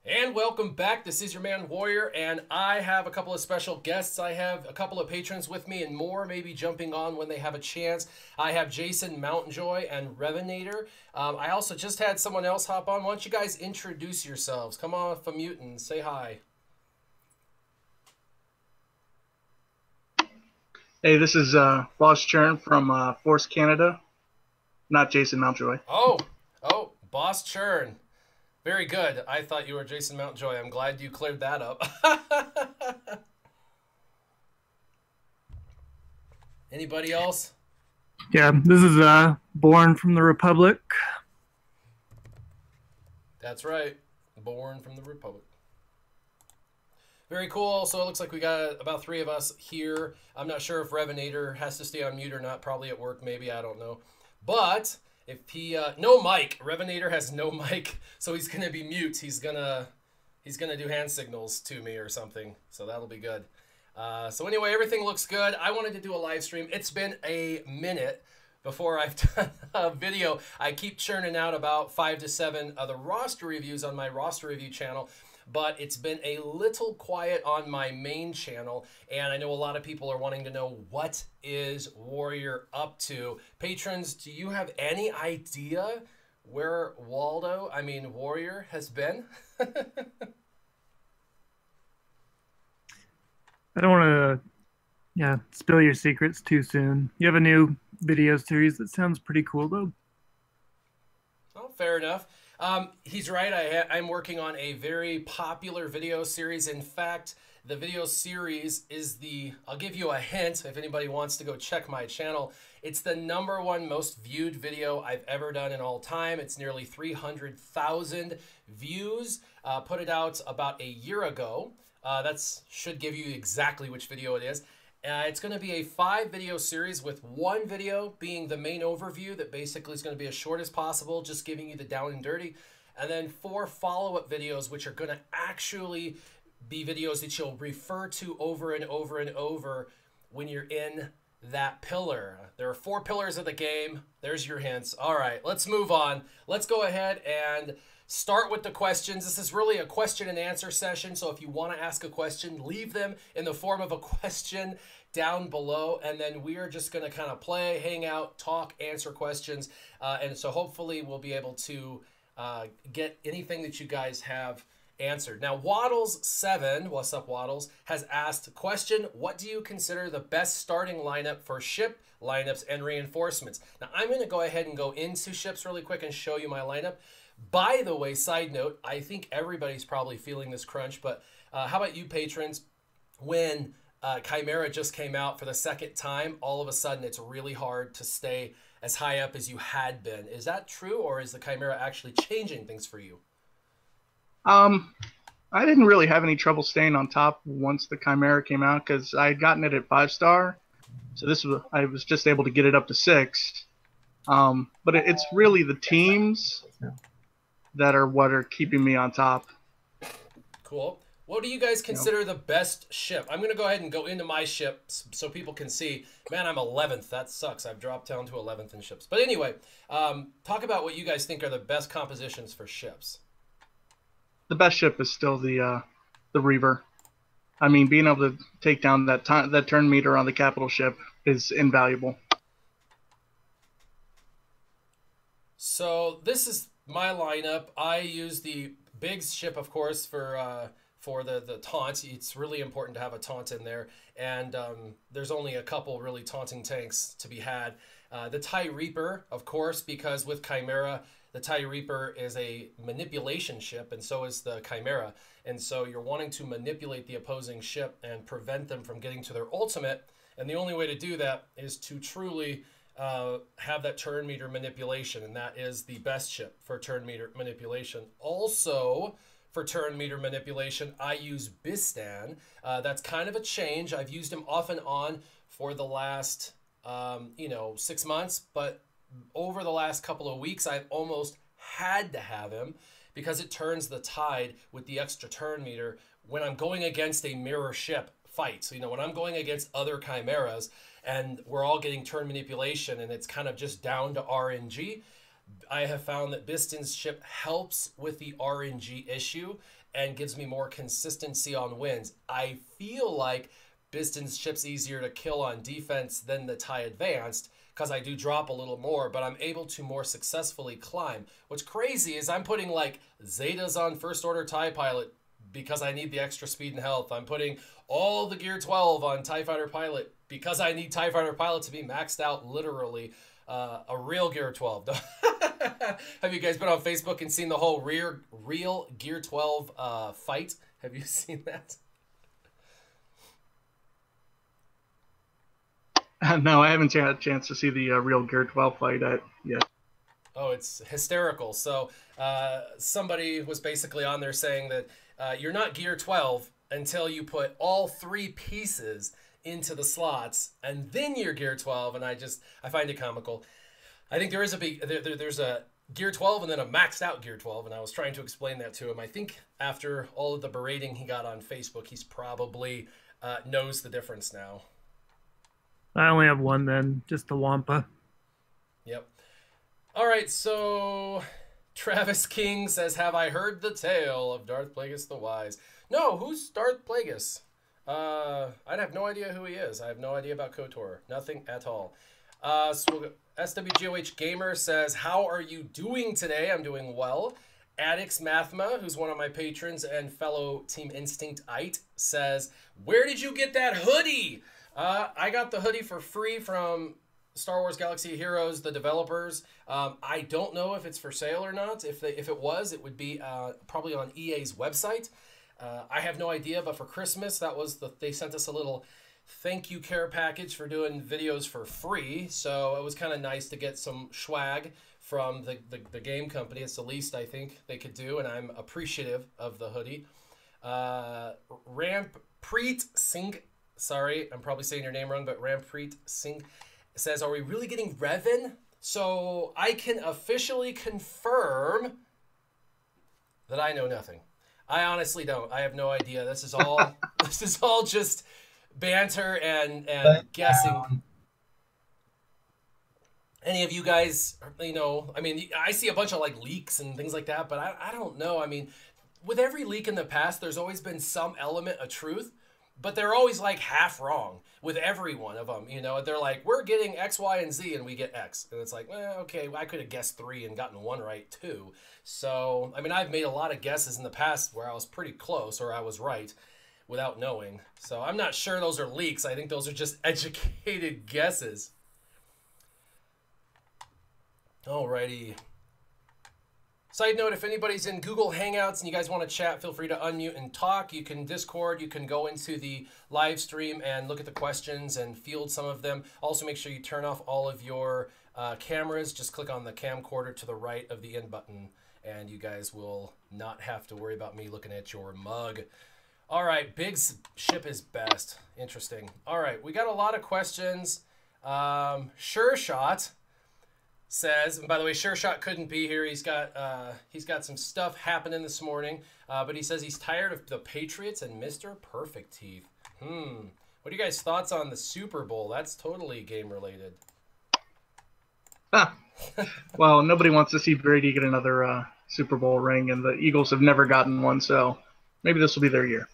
And welcome back. This is your man Warrior, and I have a couple of special guests. I have a couple of patrons with me, and more maybe jumping on when they have a chance. I have Jason Mountjoy and Revenator. I also just had someone else hop on. Why don't you guys introduce yourselves? Come off a mute and say hi. Hey, this is Boss Churn from Force Canada, not Jason Mountjoy. Oh, Boss Churn. Very good. I thought you were Jason Mountjoy. I'm glad you cleared that up. Anybody else? Yeah, this is Born from the Republic. That's right. Born from the Republic. Very cool. So it looks like we got about 3 of us here. I'm not sure if Revenator has to stay on mute or not. Probably at work, maybe. I don't know. But if he no mic. Revenator has no mic, so he's gonna be mute. He's gonna do hand signals to me or something. So that'll be good. So anyway, everything looks good. I wanted to do a live stream. It's been a minute before I've done a video. I keep churning out about 5 to 7 of the roster reviews on my roster review channel, but it's been a little quiet on my main channel, and I know a lot of people are wanting to know, what is Warrior up to? Patrons, do you have any idea where Warrior has been? I don't want to, spill your secrets too soon. You have a new video series that sounds pretty cool, though. Oh, fair enough. He's right. I'm working on a very popular video series. In fact, the video series is I'll give you a hint if anybody wants to go check my channel. It's the #1 most viewed video I've ever done in all time. It's nearly 300,000 views. Put it out about a year ago. That should give you exactly which video it is. It's going to be a 5-video series, with 1 video being the main overview that basically is going to be as short as possible, just giving you the down and dirty. And then 4 follow-up videos, which are going to actually be videos that you'll refer to over and over and over when you're in that pillar. There are 4 pillars of the game. There's your hints. All right, let's move on. Let's go ahead and start with the questions. This is really a question and answer session, so if you want to ask a question, leave them in the form of a question down below, and then we are just going to kind of play, hang out, talk, answer questions, and so hopefully we'll be able to get anything that you guys have answered. Now, Waddles7, what's up Waddles, has asked, question, what do you consider the best starting lineup for ship lineups and reinforcements? Now, I'm going to go ahead and go into ships really quick and show you my lineup. By the way, side note, I think everybody's probably feeling this crunch, but how about you patrons? When Chimera just came out for the 2nd time, all of a sudden it's really hard to stay as high up as you had been. Is that true, or is the Chimera actually changing things for you? I didn't really have any trouble staying on top once the Chimera came out, because I had gotten it at 5-star, so I was just able to get it up to 6. But it's really the teams that are what are keeping me on top. Cool. What do you guys consider the best ship? I'm going to go ahead and go into my ship so people can see. Man, I'm 11th. That sucks. I've dropped down to 11th in ships. But anyway, talk about what you guys think are the best compositions for ships. The best ship is still the Reaver. I mean, being able to take down that turn meter on the capital ship is invaluable. So this is my lineup. I use the big ship, of course, for the taunt. It's really important to have a taunt in there, and there's only a couple really taunting tanks to be had. The TIE Reaper, of course, because with Chimera, the TIE Reaper is a manipulation ship, and so is the Chimera. And so you're wanting to manipulate the opposing ship and prevent them from getting to their ultimate. And the only way to do that is to truly have that turn meter manipulation, and that is the best ship for turn meter manipulation. Also, for turn meter manipulation, I use Bistan. That's kind of a change. I've used him off and on for the last 6 months, but over the last couple of weeks, I've almost had to have him because it turns the tide with the extra turn meter when I'm going against a mirror ship fight. So, when I'm going against other Chimeras and we're all getting turn manipulation and it's kind of just down to RNG, I have found that Biston's ship helps with the RNG issue and gives me more consistency on wins. I feel like Biston's ship's easier to kill on defense than the TIE Advanced because I do drop a little more, but I'm able to more successfully climb. What's crazy is I'm putting like Zetas on First Order TIE Pilot because I need the extra speed and health. I'm putting all the Gear 12 on TIE Fighter Pilot because I need TIE Fighter Pilot to be maxed out literally. A real Gear 12. Have you guys been on Facebook and seen the whole real Gear 12 fight? Have you seen that? No, I haven't had a chance to see the real Gear 12 fight yet. Oh, it's hysterical. So somebody was basically on there saying that you're not Gear 12 until you put all 3 pieces into the slots, and then you're Gear 12, and I find it comical. I think there is there's a Gear 12 and then a maxed out Gear 12, and I was trying to explain that to him. I think after all of the berating he got on Facebook, he's probably knows the difference now. I only have one then, just the Wampa. Yep. All right, so Travis King says, have I heard the tale of Darth Plagueis the Wise? No, who's Darth Plagueis? I'd have no idea who he is. I have no idea about KOTOR. Nothing at all. So we'll go. SWGOH Gamer says, how are you doing today? I'm doing well. Addix Mathma, who's one of my patrons and fellow Team Instinct-ite, says, where did you get that hoodie? I got the hoodie for free from Star Wars Galaxy of Heroes, the developers. I don't know if it's for sale or not. If it was, it would be probably on EA's website. I have no idea, but for Christmas, they sent us a little thank you care package for doing videos for free. So it was kind of nice to get some swag from the game company. It's the least I think they could do, and I'm appreciative of the hoodie. Rampreet Singh, sorry, I'm probably saying your name wrong, but Rampreet Singh says, are we really getting Revan? So I can officially confirm that I know nothing. I honestly don't. I have no idea. This is all just banter and guessing. Any of you guys, I mean, I see a bunch of like leaks and things like that, but I don't know. I mean, with every leak in the past, there's always been some element of truth, but they're always like half wrong with every one of them. They're like, we're getting X, Y, and Z, and we get X. And it's like, well, okay, I could have guessed 3 and gotten 1 right too. So, I mean, I've made a lot of guesses in the past where I was pretty close or I was right without knowing. So I'm not sure those are leaks. I think those are just educated guesses. Alrighty. Side note, if anybody's in Google Hangouts and you guys want to chat, feel free to unmute and talk. You can Discord, you can go into the live stream and look at the questions and field some of them. Also, make sure you turn off all of your cameras. Just click on the camcorder to the right of the in button, and you guys will not have to worry about me looking at your mug. All right, big ship is best. Interesting. All right, we got a lot of questions. Sure Shot says, and by the way, Sure Shot couldn't be here. He's got some stuff happening this morning, but he says he's tired of the Patriots and Mr. Perfect Teeth. What are you guys' thoughts on the Super Bowl? That's totally game related. Well, nobody wants to see Brady get another Super Bowl ring, and the Eagles have never gotten one, so maybe this will be their year.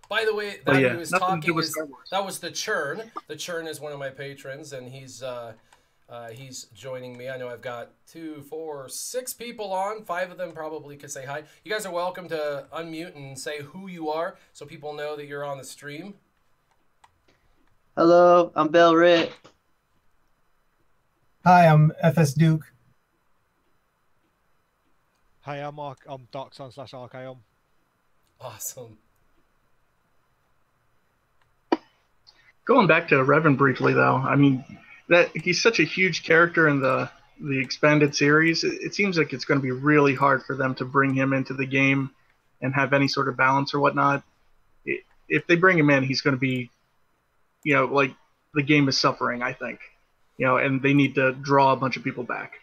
By the way, that yeah, he was nothing to do talking with is, Star Wars. that was the Churn. The Churn is one of my patrons, and he's joining me. I know I've got 2, 4, 6 people on. 5 of them probably could say hi. You guys are welcome to unmute and say who you are so people know that you're on the stream. Hello, I'm Bell Ritt. Hi, I'm FS Duke. Hi, I'm Darksun/Archaeon. Awesome. Going back to Revan briefly, though, I mean, that he's such a huge character in the expanded series. It seems like it's going to be really hard for them to bring him into the game and have any sort of balance or whatnot. If they bring him in, he's going to be, like the game is suffering, I think, and they need to draw a bunch of people back.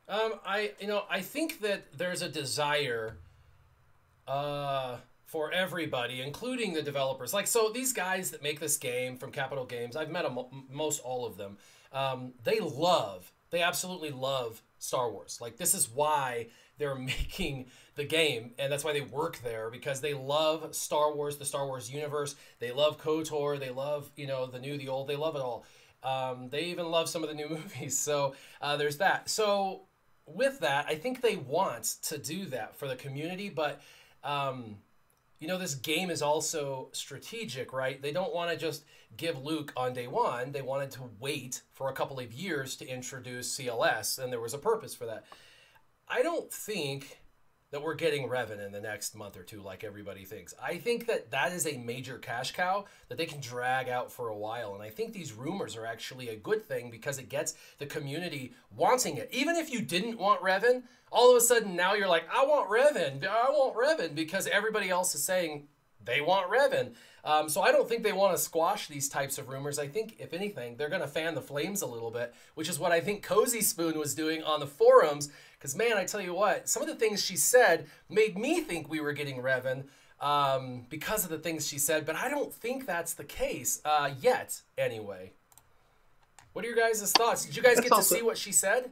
I think that there's a desire for everybody, including the developers. Like, so these guys that make this game from Capital Games, I've met most all of them. they absolutely love Star Wars. Like, this is why they're making the game, and that's why they work there, because they love Star Wars, the Star Wars universe. They love KOTOR. They love, you know, the new, the old. They love it all. They even love some of the new movies. So there's that. So with that, I think they want to do that for the community, but you know, this game is also strategic, right? They don't want to just give Luke on day one. They wanted to wait for a couple of years to introduce CLS, and there was a purpose for that. I don't think that we're getting Revan in the next month or two like everybody thinks. I think that that is a major cash cow that they can drag out for a while. And I think these rumors are actually a good thing because it gets the community wanting it. Even if you didn't want Revan, all of a sudden now you're like, I want Revan, because everybody else is saying they want Revan. So I don't think they want to squash these types of rumors. I think, if anything, they're going to fan the flames a little bit, which is what I think Cozy Spoon was doing on the forums. Because, man, I tell you what, some of the things she said made me think we were getting Revan because of the things she said. But I don't think that's the case yet, anyway. What are your guys' thoughts? Did you guys get to see what she said?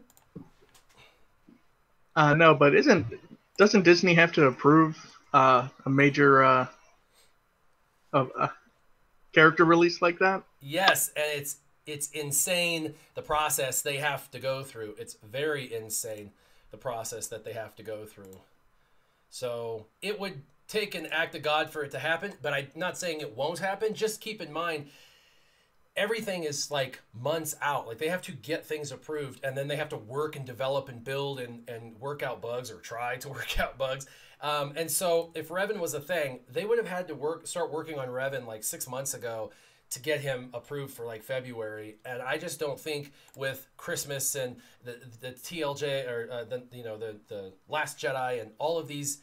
No, but doesn't Disney have to approve a major character release like that? Yes, and it's insane, the process they have to go through. It's very insane, the process that they have to go through. So it would take an act of God for it to happen, but I'm not saying it won't happen. Just keep in mind, everything is like months out. Like, they have to get things approved, and then they have to work and develop and build and work out bugs, or try to work out bugs. And so if Revan was a thing, they would have had to start working on Revan like 6 months ago to get him approved for like February. And I just don't think with Christmas and the TLJ, or the Last Jedi and all of these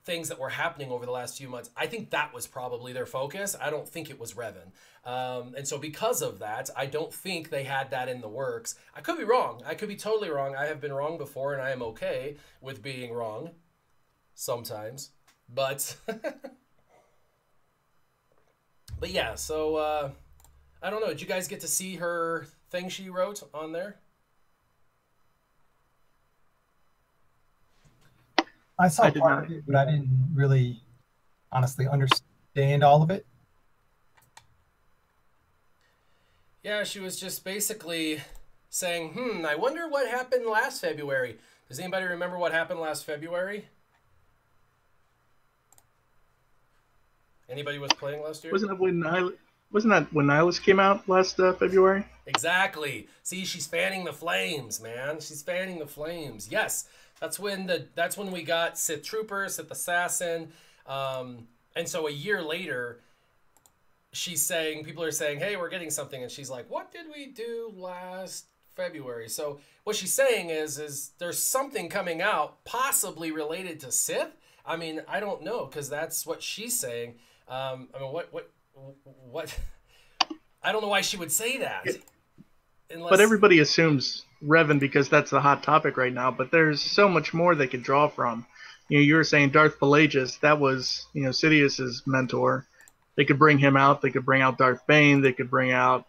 things that were happening over the last few months, I think that was probably their focus. I don't think it was Revan. And so because of that, I don't think they had that in the works. I could be wrong. I could be totally wrong. I have been wrong before, and I am okay with being wrong sometimes. But but yeah, so I don't know. Did you guys get to see her thing she wrote on there? I saw part of it, but I didn't really honestly understand all of it. Yeah, she was just basically saying, I wonder what happened last February. Does anybody remember what happened last February? Anybody was playing last year? Wasn't that when Nihilus came out last February? Exactly. See, she's fanning the flames, man. She's fanning the flames. Yes, that's when we got Sith Trooper, Sith Assassin, and so a year later, people are saying, hey, we're getting something, and she's like, what did we do last February? So what she's saying is there's something coming out possibly related to Sith. I mean, I don't know, because that's what she's saying. I mean, what? I don't know why she would say that. But everybody assumes Revan because that's the hot topic right now. But there's so much more they could draw from. You were saying Darth Pelagius. That was, Sidious's mentor. They could bring him out. They could bring out Darth Bane. They could bring out,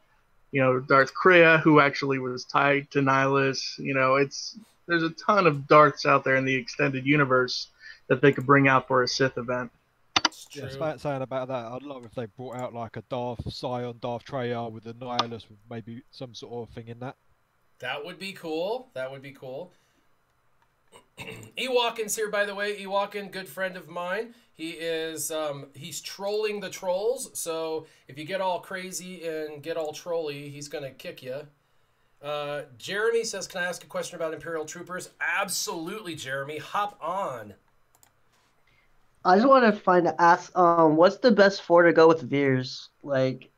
Darth Krea, who actually was tied to Nihilus. There's a ton of Darths out there in the extended universe that they could bring out for a Sith event. Yeah, saying about that, I'd love if they brought out like a Darth Sion, Darth Treyarch with the Nihilus, with maybe some sort of thing in that. That would be cool. That would be cool. Ewalkin's here, by the way. Ewalkin, good friend of mine. He is he's trolling the trolls. So if you get all crazy and get all trolly, he's gonna kick you. Jeremy says, "Can I ask a question about Imperial troopers?" Absolutely, Jeremy. Hop on. I just want to ask, what's the best four to go with Veers? Like,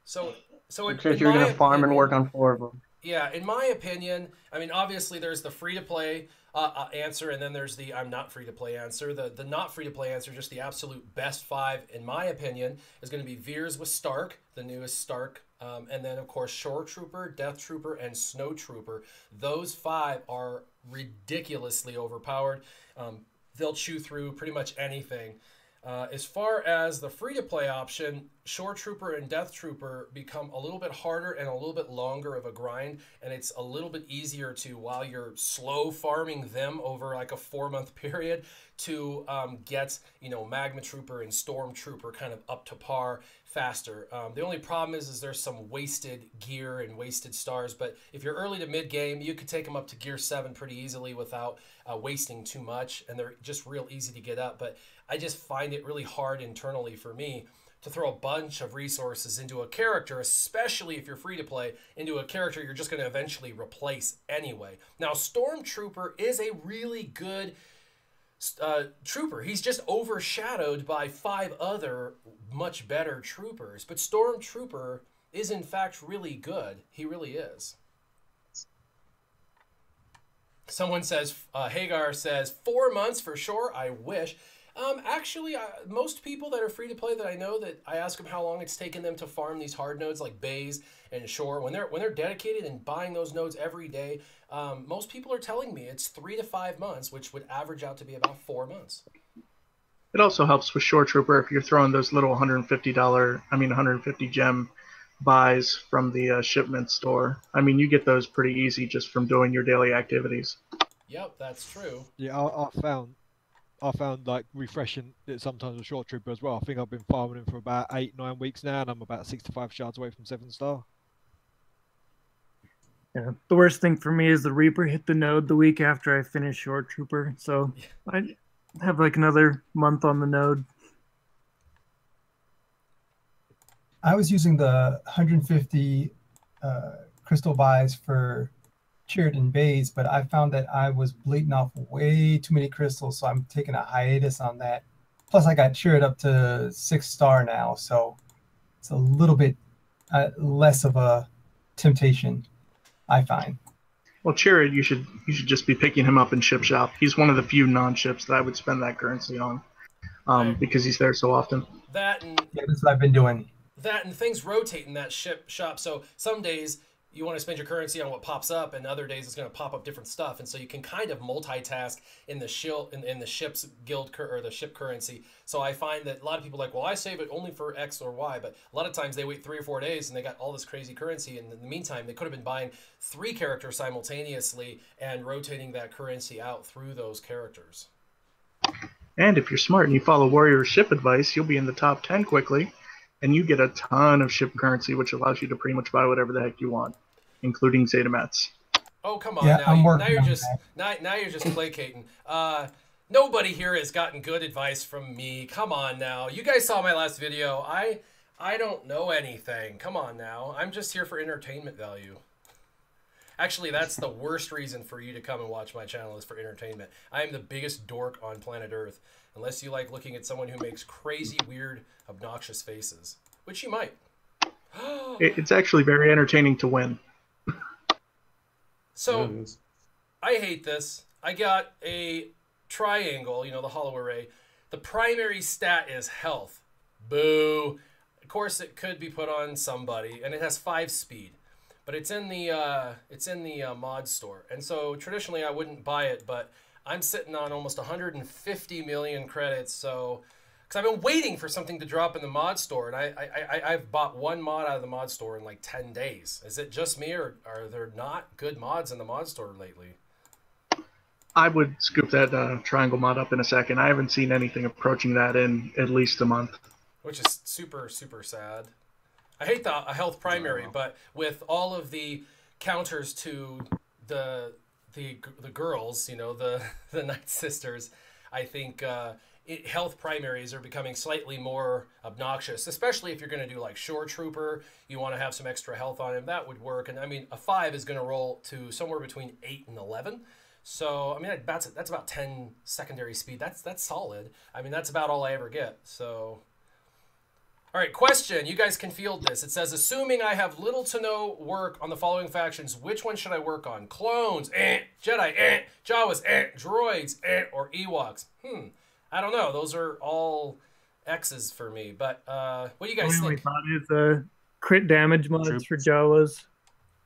so if you're gonna farm and work on four of them. Yeah, in my opinion, I mean, obviously there's the free-to-play answer, and then there's the I'm not free-to-play answer. The not free-to-play answer, just the absolute best five, in my opinion, is going to be Veers with Stark, the newest Stark, and then, of course, Shore Trooper, Death Trooper, and Snow Trooper. Those five are ridiculously overpowered. They'll chew through pretty much anything. As far as the free-to-play option, Shore Trooper and Death Trooper become a little bit harder and a little bit longer of a grind, and it's a little bit easier to, while you're slow farming them over like a 4-month period, to get, you know, Magma Trooper and Storm Trooper kind of up to par faster. The only problem is there's some wasted gear and wasted stars, but if you're early to mid game, you could take them up to gear 7 pretty easily without wasting too much, and they're just real easy to get up. But I just find it really hard internally for me to throw a bunch of resources into a character, especially if you're free to play, into a character you're just going to eventually replace anyway. Now, Stormtrooper is a really good trooper. He's just overshadowed by 5 other much better troopers, but Stormtrooper is in fact really good. He really is. Someone says, Hagar says, 4 months for sure. I wish. Actually, most people that are free to play that I know, that I ask them how long it's taken them to farm these hard nodes like Baze and Shore, when they're dedicated and buying those nodes every day, most people are telling me it's 3 to 5 months, which would average out to be about 4 months. It also helps with Shore Trooper if you're throwing those little $150 gem buys from the shipment store. I mean, you get those pretty easy just from doing your daily activities. Yep, that's true. Yeah, I found like refreshing it sometimes with Short Trooper as well. I think I've been farming him for about 8-9 weeks now, and I'm about 65 shards away from 7-star. Yeah, the worst thing for me is the Reaper hit the node the week after I finished Short Trooper, so I have like another month on the node. I was using the 150 crystal buys for Chirrut and Baze, but I found that I was bleeding off way too many crystals, so I'm taking a hiatus on that. Plus, I got Chirrut up to 6-star now, so it's a little bit less of a temptation, I find. Well, Chirrut, you should just be picking him up in Ship Shop. He's one of the few non-ships that I would spend that currency on, because he's there so often. That and Yeah, that's what I've been doing. that and things rotate in that ship shop. So some days you want to spend your currency on what pops up, and other days it's going to pop up different stuff, and so you can kind of multitask in the ship's guild or the ship currency. So I find that a lot of people are like, well, I save it only for X or Y, but a lot of times they wait 3 or 4 days and they got all this crazy currency, and in the meantime they could have been buying 3 characters simultaneously and rotating that currency out through those characters. And if you're smart and you follow Warrior ship advice, you'll be in the top 10 quickly, and you get a ton of ship currency, which allows you to pretty much buy whatever the heck you want, including Zetamats. Oh, come on. Yeah, now, I'm working now you're on just that. now you're just placating. Nobody here has gotten good advice from me. Come on now. You guys saw my last video. I don't know anything. Come on now. I'm just here for entertainment value. Actually, that's the worst reason for you to come and watch my channel, is for entertainment. I am the biggest dork on planet Earth, unless you like looking at someone who makes crazy, weird, obnoxious faces, which you might. It's actually very entertaining to win. So, I hate this. I got a triangle, you know, the hollow array. The primary stat is health. Boo. Of course, it could be put on somebody, and it has 5 speed. But it's in the mod store, and so traditionally I wouldn't buy it, but I'm sitting on almost 150 million credits, so because I've been waiting for something to drop in the mod store, and I've bought 1 mod out of the mod store in like 10 days. Is it just me, or are there not good mods in the mod store lately? I would scoop that triangle mod up in a second. I haven't seen anything approaching that in at least a month. Which is super, super sad. I hate the health primary, but with all of the counters to the girls, you know, the Night Sisters, I think health primaries are becoming slightly more obnoxious, especially if you're going to do like Shore Trooper. You want to have some extra health on him. That would work. And I mean, a 5 is going to roll to somewhere between 8 and 11. So I mean, that's about 10 secondary speed. That's solid. I mean, that's about all I ever get. So. All right, question. You guys can field this. It says, assuming I have little to no work on the following factions, which one should I work on? Clones, Jedi, Jawas, droids, or Ewoks? I don't know. Those are all X's for me. But what do you guys think? Thought is crit damage mods for Jawas.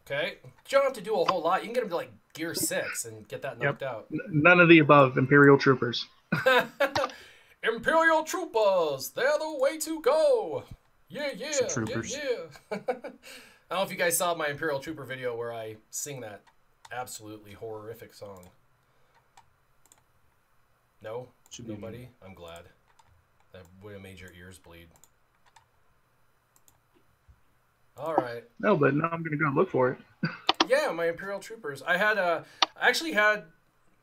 Okay. You don't have to do a whole lot. You can get them to like gear 6 and get that knocked out. None of the above. Imperial troopers. Imperial troopers, they're the way to go. Yeah, yeah, The troopers. yeah. I don't know if you guys saw my Imperial Trooper video where I sing that absolutely horrific song. No? Nobody? I'm glad. That would have made your ears bleed. All right. No, but now I'm gonna go look for it. Yeah, my Imperial Troopers. I actually had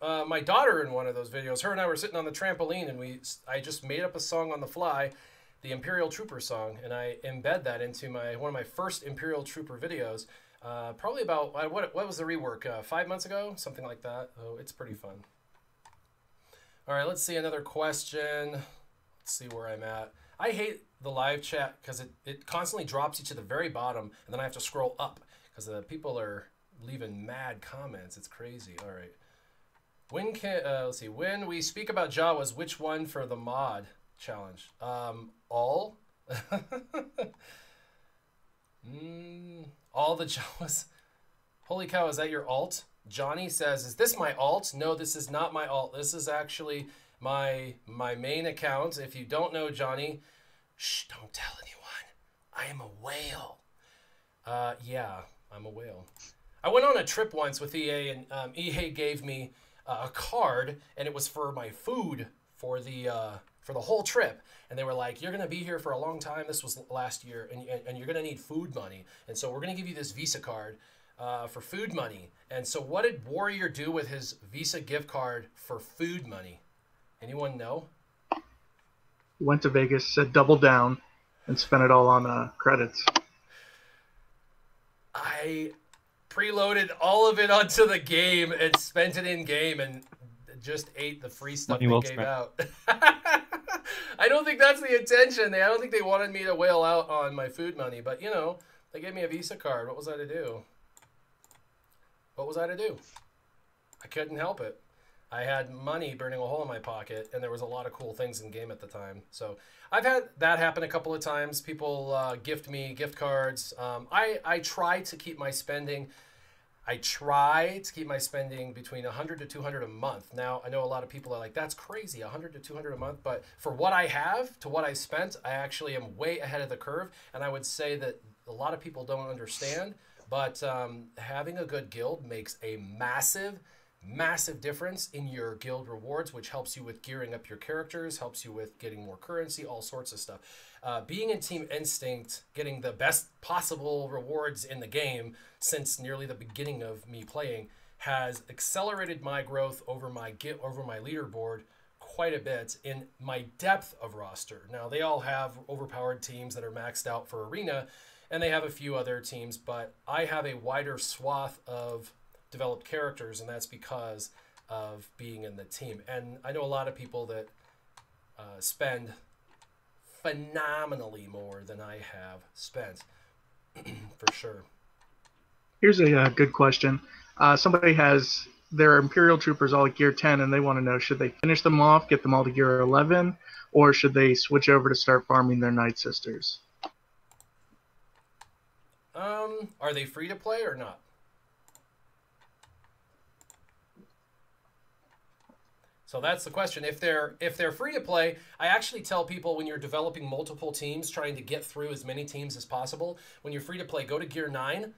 my daughter in one of those videos. Her and I were sitting on the trampoline, and I just made up a song on the fly, the Imperial Trooper song, and I embed that into one of my first Imperial Trooper videos. Probably about what was the rework? 5 months ago, something like that. Oh, it's pretty fun. All right, let's see another question. Let's see where I'm at. I hate the live chat because it constantly drops you to the very bottom, and then I have to scroll up because the people are leaving mad comments. It's crazy. All right. Let's see. When we speak about Jawas, which one for the mod challenge? All? All the Jawas. Holy cow, is that your alt? Johnny says, is this my alt? No, this is not my alt. This is actually my main account. If you don't know Johnny, shh, don't tell anyone. I am a whale. Yeah, I'm a whale. I went on a trip once with EA, and EA gave me a card, and it was for my food for the whole trip. And they were like, you're going to be here for a long time. This was last year, and you're going to need food money. And so we're going to give you this Visa card for food money. And so what did Warrior do with his Visa gift card for food money? Anyone know? Went to Vegas, said double down, and spent it all on credits. I preloaded all of it onto the game and spent it in game and just ate the free stuff they gave out. I don't think that's the intention. I don't think they wanted me to whale out on my food money, but you know, they gave me a Visa card. What was I to do? What was I to do? I couldn't help it. I had money burning a hole in my pocket, and there was a lot of cool things in game at the time. So I've had that happen a couple of times. People gift me gift cards. I try to keep my spending. I try to keep my spending between 100 to 200 a month. Now, I know a lot of people are like, that's crazy, 100 to 200 a month. But for what I have to what I spent, I actually am way ahead of the curve. And I would say that a lot of people don't understand. But having a good guild makes a massive difference in your guild rewards, which helps you with gearing up your characters, helps you with getting more currency, all sorts of stuff. Being in Team Instinct, getting the best possible rewards in the game since nearly the beginning of me playing has accelerated my growth over my leaderboard quite a bit in my depth of roster. Now, they all have overpowered teams that are maxed out for Arena, and they have a few other teams, but I have a wider swath of developed characters, and that's because of being in the team. And I know a lot of people that spend phenomenally more than I have spent, for sure. Here's a good question. Somebody has their Imperial Troopers all at Gear 10, and they want to know, should they finish them off, get them all to Gear 11, or should they switch over to start farming their Night Sisters? Are they free to play or not? So that's the question. If they're free to play, I actually tell people when you're developing multiple teams, trying to get through as many teams as possible, when you're free to play, go to Gear 9,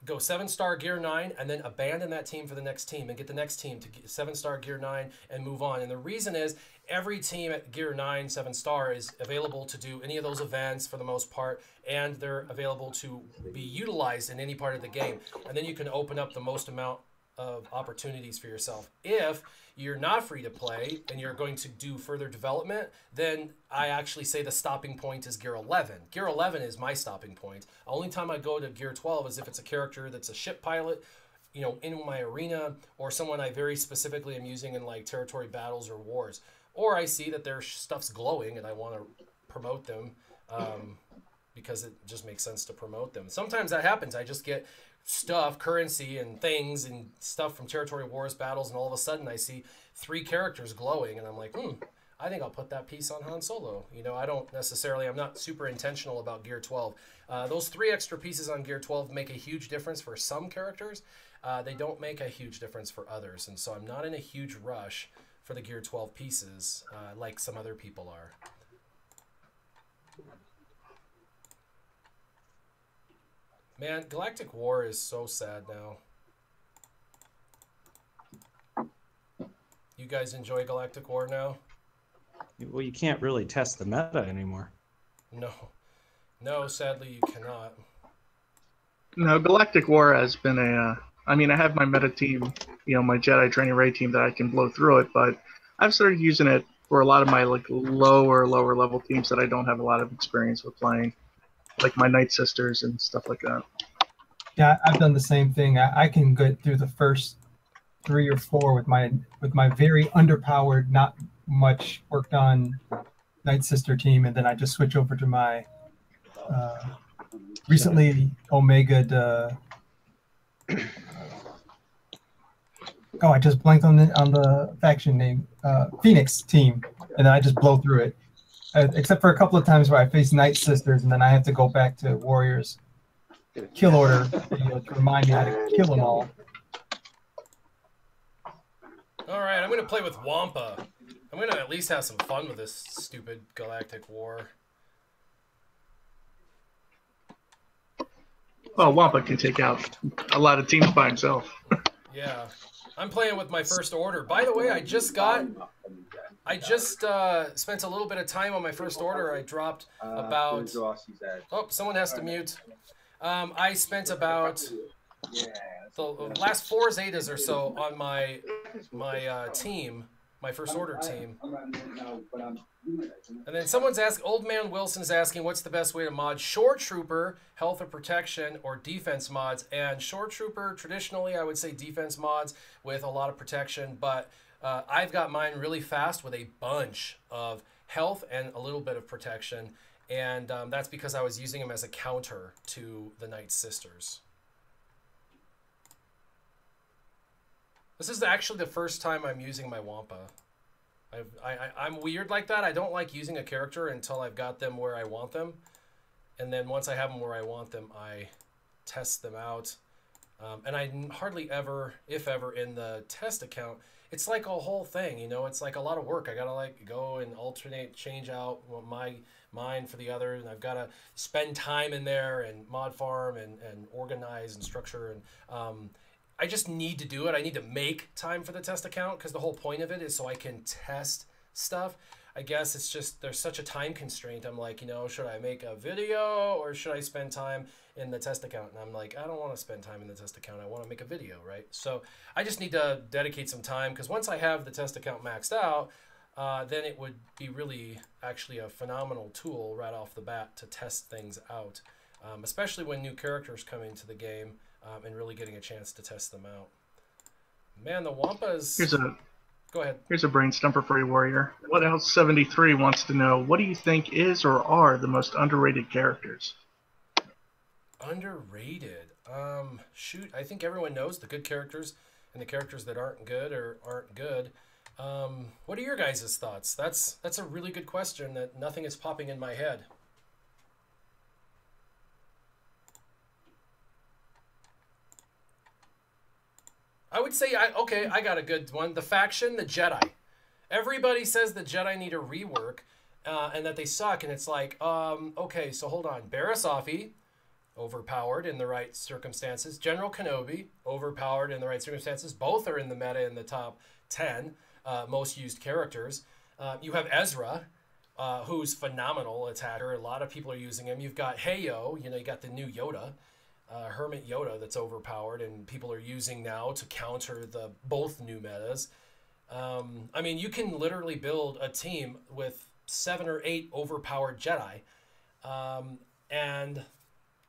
go 7-star Gear 9, and then abandon that team for the next team and get the next team to 7-star Gear 9 and move on. And the reason is every team at Gear 9, 7-star is available to do any of those events for the most part, and they're available to be utilized in any part of the game. And then you can open up the most amount of opportunities for yourself. If you're not free to play and you're going to do further development, then I actually say the stopping point is Gear 11. Gear 11 is my stopping point. Only time I go to Gear 12 is if it's a character that's a ship pilot, you know, in my arena, or someone I very specifically am using in like territory battles or wars. Or I see that their stuff's glowing and I want to promote them because it just makes sense to promote them. Sometimes that happens. I just get stuff, currency and things and stuff from territory wars, battles, and all of a sudden I see 3 characters glowing and I'm like, I think I'll put that piece on Han Solo. You know, I'm not super intentional about Gear 12. Those 3 extra pieces on Gear 12 make a huge difference for some characters. They don't make a huge difference for others. And so I'm not in a huge rush for the Gear 12 pieces like some other people are. Man, Galactic War is so sad now. You guys enjoy Galactic War now? Well, you can't really test the meta anymore. No. No, sadly you cannot. No, Galactic War has been I mean, I have my meta team, my Jedi Training Raid team that I can blow through it, but I've started using it for a lot of my like lower level teams that I don't have a lot of experience with playing, like my Night Sisters and stuff like that. Yeah, I've done the same thing. I can get through the first 3 or 4 with my very underpowered, not much worked on Night Sister team, and then I just switch over to my recently Omega. Oh, I just blanked on the faction name, Phoenix team, and then I just blow through it. Except for a couple of times where I face Night Sisters, and then I have to go back to Warriors kill order to remind me how to kill them all. All right, I'm going to play with Wampa. I'm going to at least have some fun with this stupid Galactic War. Well, Wampa can take out a lot of teams by himself. Yeah. I'm playing with my First Order. By the way, I just spent a little bit of time on my First Order. I dropped about... Oh, someone has to mute. I spent about the last 4 Zetas or so on my team, my First Order team. And then someone's asking, Old Man Wilson's asking, what's the best way to mod Shore Trooper, health or protection, or defense mods? And Shore Trooper, traditionally, I would say defense mods with a lot of protection, but I've got mine really fast with a bunch of health and a little bit of protection. And that's because I was using them as a counter to the Night Sisters. This is actually the first time I'm using my Wampa. I'm weird like that. I don't like using a character until I've got them where I want them. And then once I have them where I want them, I test them out. And I hardly ever, if ever, in the test account, it's like a whole thing, it's like a lot of work. I gotta like go and alternate, change out mine for the other, and I've gotta spend time in there and mod farm and organize and structure, and I just need to do it. I need to make time for the test account because the whole point of it is so I can test stuff. I guess it's just there's such a time constraint. I'm like, should I make a video or should I spend time in the test account? And I'm like, I don't want to spend time in the test account. I want to make a video, right? So I just need to dedicate some time because once I have the test account maxed out, then it would be really actually a phenomenal tool right off the bat to test things out, especially when new characters come into the game. And really getting a chance to test them out. Man, the Wampas... Go ahead. Here's a brain stumper for you, Warrior. What else 73 wants to know, what do you think is or are the most underrated characters? Underrated? Shoot, I think everyone knows the good characters and the characters that aren't good or aren't good. What are your guys' thoughts? That's a really good question that nothing is popping in my head. I would say, I got a good one. The faction, the Jedi. Everybody says the Jedi need a rework and that they suck. And it's like, okay, so hold on. Barasafi, overpowered in the right circumstances. General Kenobi, overpowered in the right circumstances. Both are in the meta in the top 10 most used characters. You have Ezra, who's phenomenal attacker. A lot of people are using him. You've got Heyo, you got the new Yoda. Hermit Yoda that's overpowered and people are using now to counter both new metas. I mean, you can literally build a team with 7 or 8 overpowered Jedi. And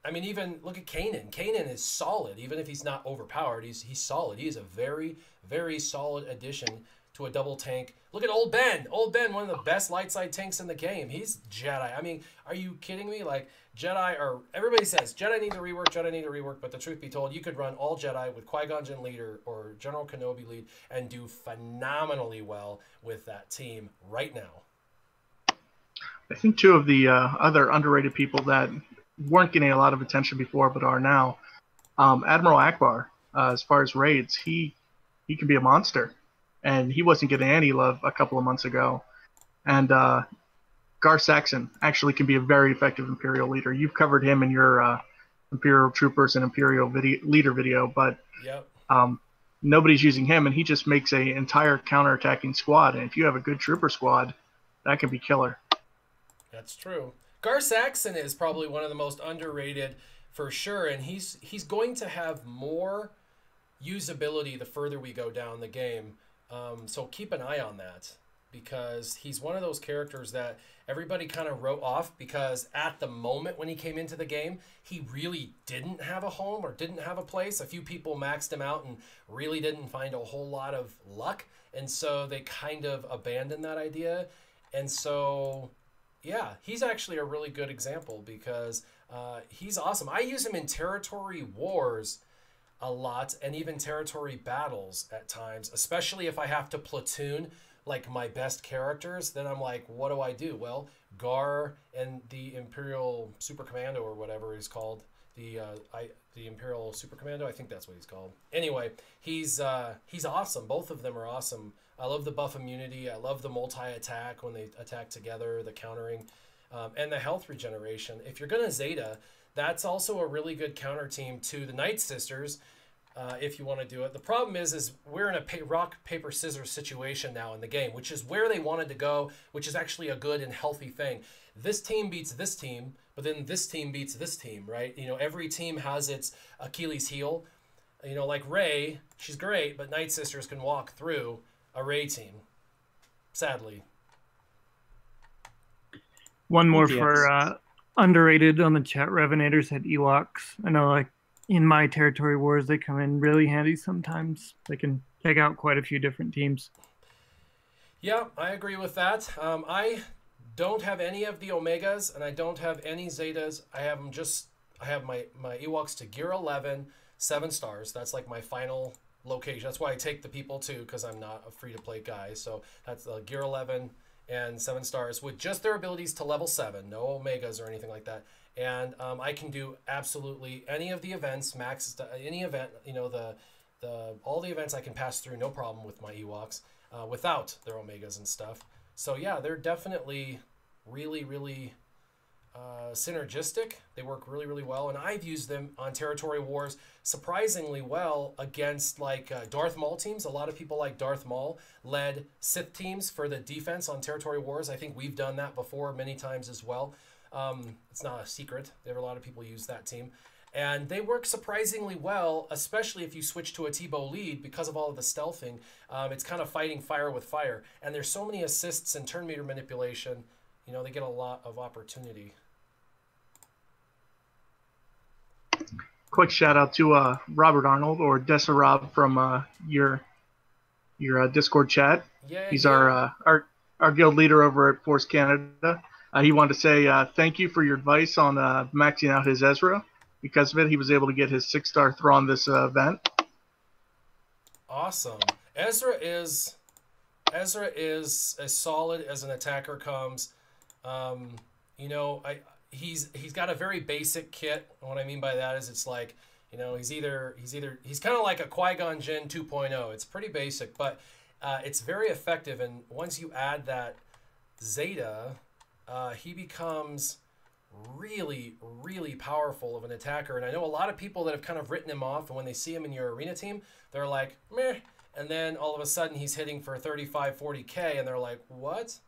I mean, even look at Kanan. Kanan is solid, even if he's not overpowered. He's solid. He is a very, very solid addition to a double tank. Look at Old Ben. Old Ben, one of the best light side tanks in the game. He's Jedi. I mean, are you kidding me? Like, Jedi are... Everybody says, Jedi need to rework, Jedi need to rework, but the truth be told, you could run all Jedi with Qui-Gon Jinn lead or General Kenobi lead and do phenomenally well with that team right now. I think two of the other underrated people that weren't getting a lot of attention before but are now, Admiral Akbar, as far as raids, he can be a monster. And he wasn't getting any love a couple of months ago. And Gar Saxon actually can be a very effective Imperial leader. You've covered him in your Imperial troopers and Imperial leader video, but Yep. nobody's using him, and he just makes a entire counterattacking squad. And if you have a good trooper squad, that can be killer. That's true. Gar Saxon is probably one of the most underrated for sure, and he's going to have more usability the further we go down the game. So keep an eye on that, because he's one of those characters that everybody kind of wrote off, because at the moment when he came into the game, he really didn't have a home or didn't have a place. A few people maxed him out and really didn't find a whole lot of luck, and so they kind of abandoned that idea. And so, yeah, he's actually a really good example, because he's awesome. I use him in territory wars a lot, and even territory battles at times, especially if I have to platoon like my best characters. Then I'm like, what do I do? Well, Gar and the Imperial Super Commando, or whatever he's called, the Imperial Super Commando, I think that's what he's called. Anyway, he's awesome. Both of them are awesome. I love the buff immunity. I love the multi-attack when they attack together, the countering, and the health regeneration. If you're gonna Zeta, that's also a really good counter team to the Night Sisters, if you want to do it. The problem is we're in a rock, paper, scissors situation now in the game, which is where they wanted to go, which is actually a good and healthy thing. This team beats this team, but then this team beats this team, right? You know, every team has its Achilles heel. You know, like Rey, she's great, but Night Sisters can walk through a Rey team, sadly. One more Yes. for underrated on the chat. Revenator said Ewoks. I know, like, in my territory wars, they come in really handy sometimes. They can take out quite a few different teams. Yeah, I agree with that. I don't have any of the Omegas, and I don't have any Zetas. I have them I have my Ewoks to Gear 11, 7 stars. That's like my final location. That's why I take the people too, because I'm not a free-to-play guy. So that's Gear 11 and 7 stars with just their abilities to level 7. No Omegas or anything like that. And I can do absolutely any of the events, max any event, you know, all the events I can pass through, no problem with my Ewoks, without their Omegas and stuff. So yeah, they're definitely really, really synergistic. They work really, really well, and I've used them on territory wars surprisingly well against like Darth Maul teams. A lot of people like Darth Maul led Sith teams for the defense on territory wars. I think we've done that before many times as well. It's not a secret. There are a lot of people use that team. And they work surprisingly well, especially if you switch to a T-bow lead because of all of the stealthing. It's kind of fighting fire with fire. And there's so many assists and turn meter manipulation. You know, they get a lot of opportunity. Quick shout out to Robert Arnold, or Dessa Rob, from your Discord chat. Yeah, He's yeah. our guild leader over at Force Canada. He wanted to say thank you for your advice on maxing out his Ezra. Because of it, he was able to get his 6-star Thrawn this event. Awesome. Ezra is as solid as an attacker comes. You know, he's got a very basic kit. What I mean by that is it's like, you know, he's kind of like a Qui-Gon Jinn 2.0. It's pretty basic, but it's very effective. And once you add that Zeta, he becomes really, really powerful of an attacker. And I know a lot of people that have kind of written him off, and when they see him in your arena team, they're like, meh. And then all of a sudden he's hitting for 35, 40K, and they're like, what?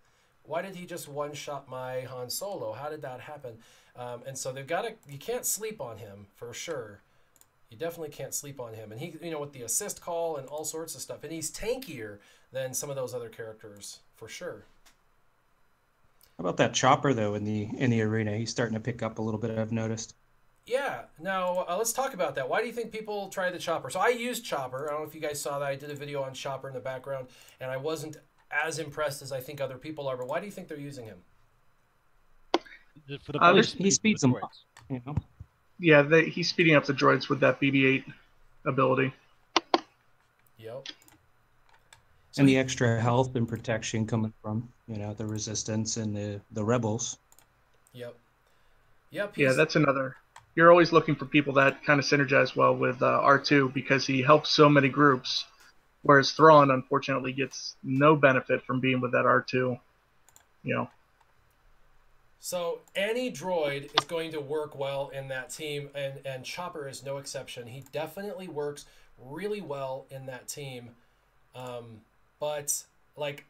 Why did he just one-shot my Han Solo? How did that happen? And so you can't sleep on him for sure. You definitely can't sleep on him. And he, you know, with the assist call and all sorts of stuff. And he's tankier than some of those other characters for sure. How about that chopper though in the arena? He's starting to pick up a little bit, I've noticed. Yeah. Now let's talk about that. Why do you think people try the chopper? So I used chopper. I don't know if you guys saw that. I did a video on chopper in the background, and I wasn't as impressed as I think other people are. But why do you think they're using him? For the He speeds them up, you know. Yeah, he's speeding up the droids with that BB-8 ability. Yep. And the extra health and protection coming from, you know, the resistance and the rebels. Yep. Yep. Yeah, that's another. You're always looking for people that kind of synergize well with R2 because he helps so many groups, whereas Thrawn unfortunately gets no benefit from being with that R2. You know. So any droid is going to work well in that team, and Chopper is no exception. He definitely works really well in that team. But like,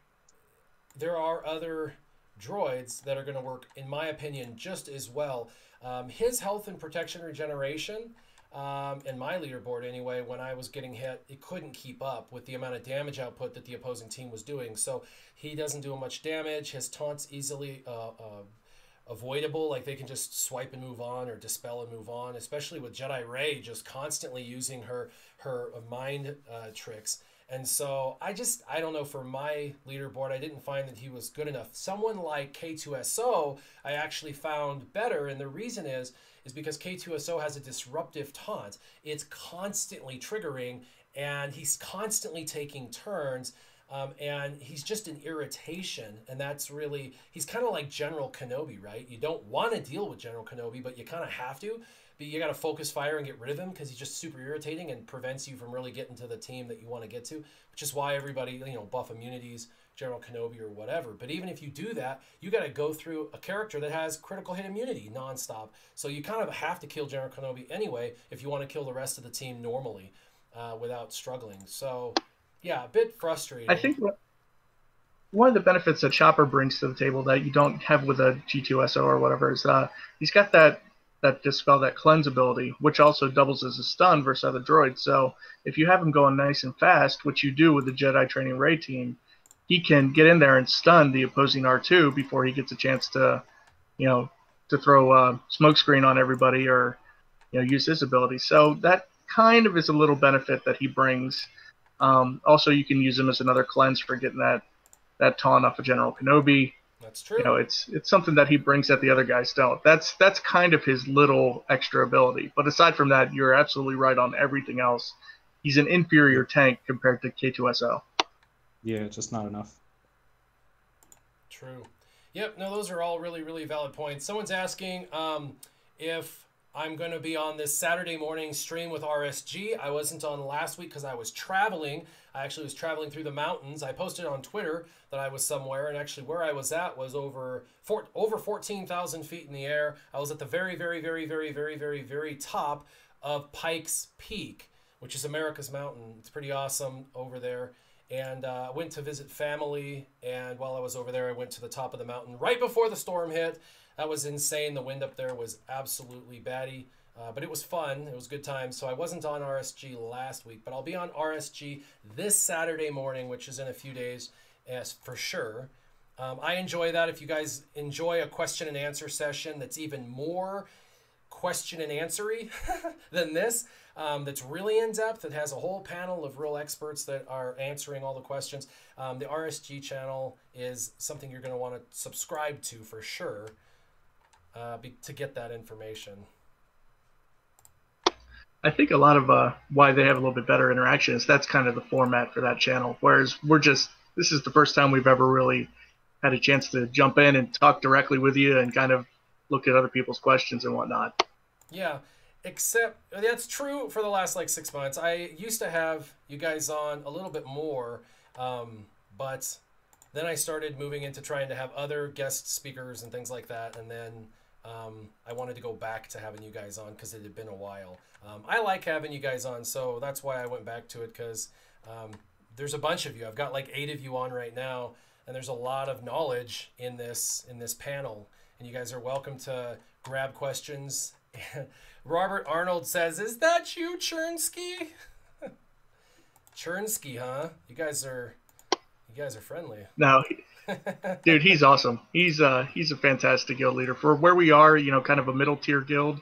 there are other droids that are going to work, in my opinion, just as well. His health and protection regeneration, in my leaderboard anyway, when I was getting hit, it couldn't keep up with the amount of damage output that the opposing team was doing. So he doesn't do much damage. His taunts easily avoidable, like they can just swipe and move on, or dispel and move on, especially with Jedi Rey just constantly using her mind tricks. And so I don't know, for my leaderboard, I didn't find that he was good enough. Someone like K2SO I actually found better, and the reason is because K2SO has a disruptive taunt. It's constantly triggering, and he's constantly taking turns. And he's just an irritation, and that's really, he's kind of like General Kenobi, right? You don't want to deal with General Kenobi, but you kind of have to. But you got to focus fire and get rid of him, because he's just super irritating and prevents you from really getting to the team that you want to get to, which is why everybody, buff immunities, General Kenobi or whatever. But even if you do that, you got to go through a character that has critical hit immunity nonstop. So you kind of have to kill General Kenobi anyway if you want to kill the rest of the team normally without struggling. So yeah, a bit frustrating. I think one of the benefits that Chopper brings to the table that you don't have with a G2SO or whatever is he's got that dispel, that cleanse ability, which also doubles as a stun versus other droids. So if you have him going nice and fast, which you do with the Jedi Training Ray team, he can get in there and stun the opposing R2 before he gets a chance to, to throw a smokescreen on everybody or, use his ability. So that kind of is a little benefit that he brings. Also, you can use him as another cleanse for getting that taunt off of General Kenobi. That's true. It's something that he brings that the other guys don't. That's kind of his little extra ability. But aside from that, you're absolutely right on everything else. He's an inferior tank compared to K2SO. Yeah, just not enough. True. Yep, no, those are all really, really valid points. Someone's asking if I'm going to be on this Saturday morning stream with RSG. I wasn't on last week because I was traveling. I actually was traveling through the mountains. I posted on Twitter that I was somewhere, and actually where I was at was over 14,000 feet in the air. I was at the very, very, very, very, very, very, very top of Pikes Peak, which is America's mountain. It's pretty awesome over there. And I went to visit family, and while I was over there, I went to the top of the mountain right before the storm hit. That was insane. The wind up there was absolutely batty, but it was fun. It was a good time. So I wasn't on RSG last week, but I'll be on RSG this Saturday morning, which is in a few days, for sure. I enjoy that. If you guys enjoy a question and answer session that's even more question and answery than this, that's really in depth, that has a whole panel of real experts that are answering all the questions, the RSG channel is something you're going to want to subscribe to for sure, to get that information. I think a lot of why they have a little bit better interaction is that's kind of the format for that channel, whereas this is the first time we've ever really had a chance to jump in and talk directly with you and kind of look at other people's questions and whatnot. Yeah, except that's true for the last like 6 months. I used to have you guys on a little bit more, but then I started moving into trying to have other guest speakers and things like that, and then I wanted to go back to having you guys on because it had been a while. I like having you guys on, so that's why I went back to it, because there's a bunch of you. I've got like 8 of you on right now, and there's a lot of knowledge in this panel, and you guys are welcome to grab questions. Robert Arnold says, "Is that you, Chernsky?" Chernsky, huh? You guys are friendly. No, dude, he's awesome. He's a fantastic guild leader for where we are. Kind of a middle tier guild.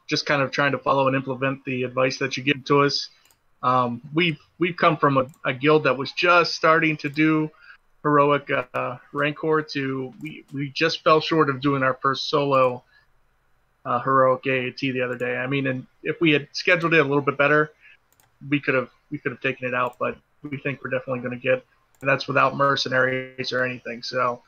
Just kind of trying to follow and implement the advice that you give to us. We've come from a guild that was just starting to do heroic Rancor to we just fell short of doing our first solo heroic AAT the other day. I mean, and if we had scheduled it a little bit better, we could have taken it out, but we think we're definitely going to get, and that's without mercenaries or anything. So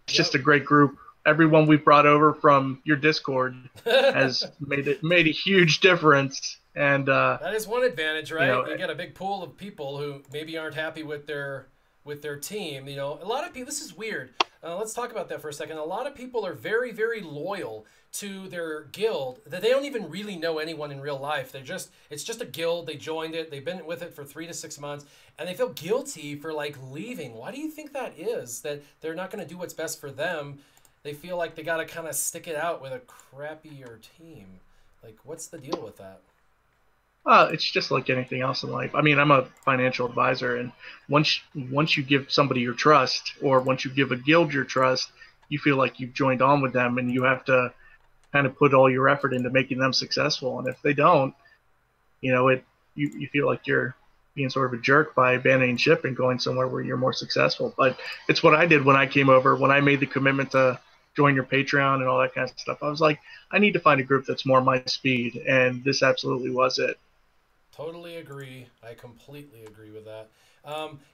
it's just a great group. Everyone we've brought over from your Discord has made a huge difference. And that is one advantage, right? You get a big pool of people who maybe aren't happy with their with their team. You know, a lot of people, this is weird. Let's talk about that for a second. A lot of people are very, very loyal to their guild that they don't even really know anyone in real life. It's just a guild. They joined it. They've been with it for 3 to 6 months, and they feel guilty for like leaving. Why do you think that is? That they're not going to do what's best for them? They feel like they got to kind of stick it out with a crappier team. Like, what's the deal with that? It's just like anything else in life. I mean, I'm a financial advisor, and once you give somebody your trust, or once you give a guild your trust, you feel like you've joined on with them, and you have to kind of put all your effort into making them successful. And if they don't, you feel like you're being sort of a jerk by abandoning ship and going somewhere where you're more successful. But it's what I did when I came over, when I made the commitment to join your Patreon and all that kind of stuff. I was like, I need to find a group that's more my speed, and this absolutely was it. Totally agree. I completely agree with that.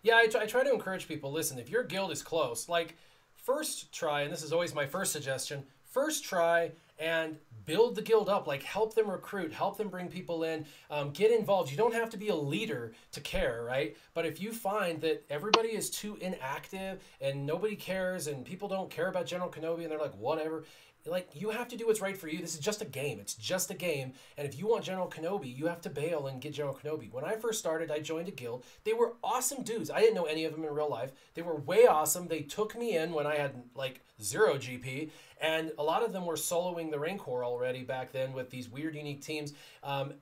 Yeah, I try to encourage people, listen, if your guild is close, like, first try, and this is always my first suggestion, first try and build the guild up. Like, help them recruit, help them bring people in, get involved. You don't have to be a leader to care, right? But if you find that everybody is too inactive and nobody cares and people don't care about General Kenobi and they're like, whatever, like, you have to do what's right for you. This is just a game. It's just a game. And if you want General Kenobi, you have to bail and get General Kenobi. When I first started, I joined a guild. They were awesome dudes. I didn't know any of them in real life. They were way awesome. They took me in when I had like 0 GP. And a lot of them were soloing the Rancor already back then with these weird, unique teams. And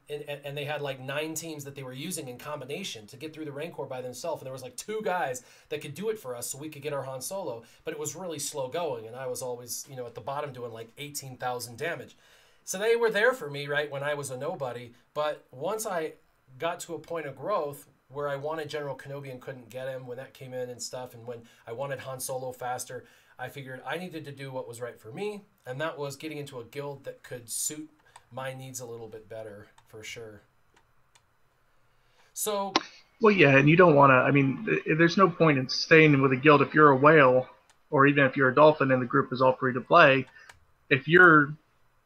they had like 9 teams that they were using in combination to get through the Rancor by themselves. And there was like 2 guys that could do it for us so we could get our Han Solo. But it was really slow going. And I was always, at the bottom doing like 18,000 damage. So they were there for me, right, when I was a nobody. But once I got to a point of growth where I wanted General Kenobi and couldn't get him when that came in and stuff, and when I wanted Han Solo faster, I figured I needed to do what was right for me, and that was getting into a guild that could suit my needs a little bit better, for sure. So... Well, yeah, and you don't want to, I mean, there's no point in staying with a guild if you're a whale, or even if you're a dolphin and the group is all free to play. If you're,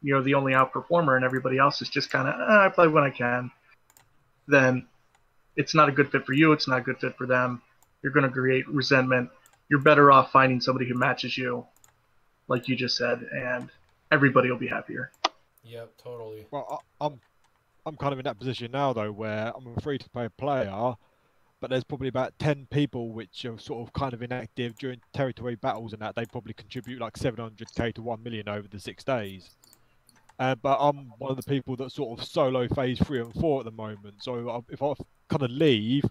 the only outperformer and everybody else is just kind of, I play when I can, then it's not a good fit for you, it's not a good fit for them. You're going to create resentment. You're better off finding somebody who matches you, like you just said, and everybody will be happier. Yep, totally. Well, I'm kind of in that position now, though, where I'm a free-to-play player, but there's probably about 10 people which are sort of kind of inactive during territory battles, and that they probably contribute like 700k to 1 million over the 6 days. But I'm one of the people that sort of solo phase 3 and 4 at the moment. So if I kind of leave,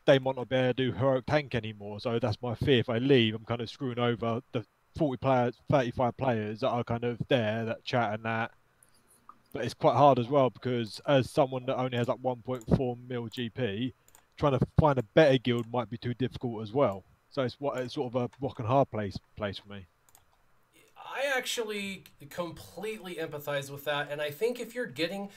they might not be able to do heroic tank anymore. So that's my fear. If I leave, I'm kind of screwing over the 40 players, 35 players that are kind of there, that chat and that. But it's quite hard as well, because as someone that only has like 1.4 mil GP, trying to find a better guild might be too difficult as well. So it's sort of a rock and hard place for me. I actually completely empathize with that, and I think if you're getting,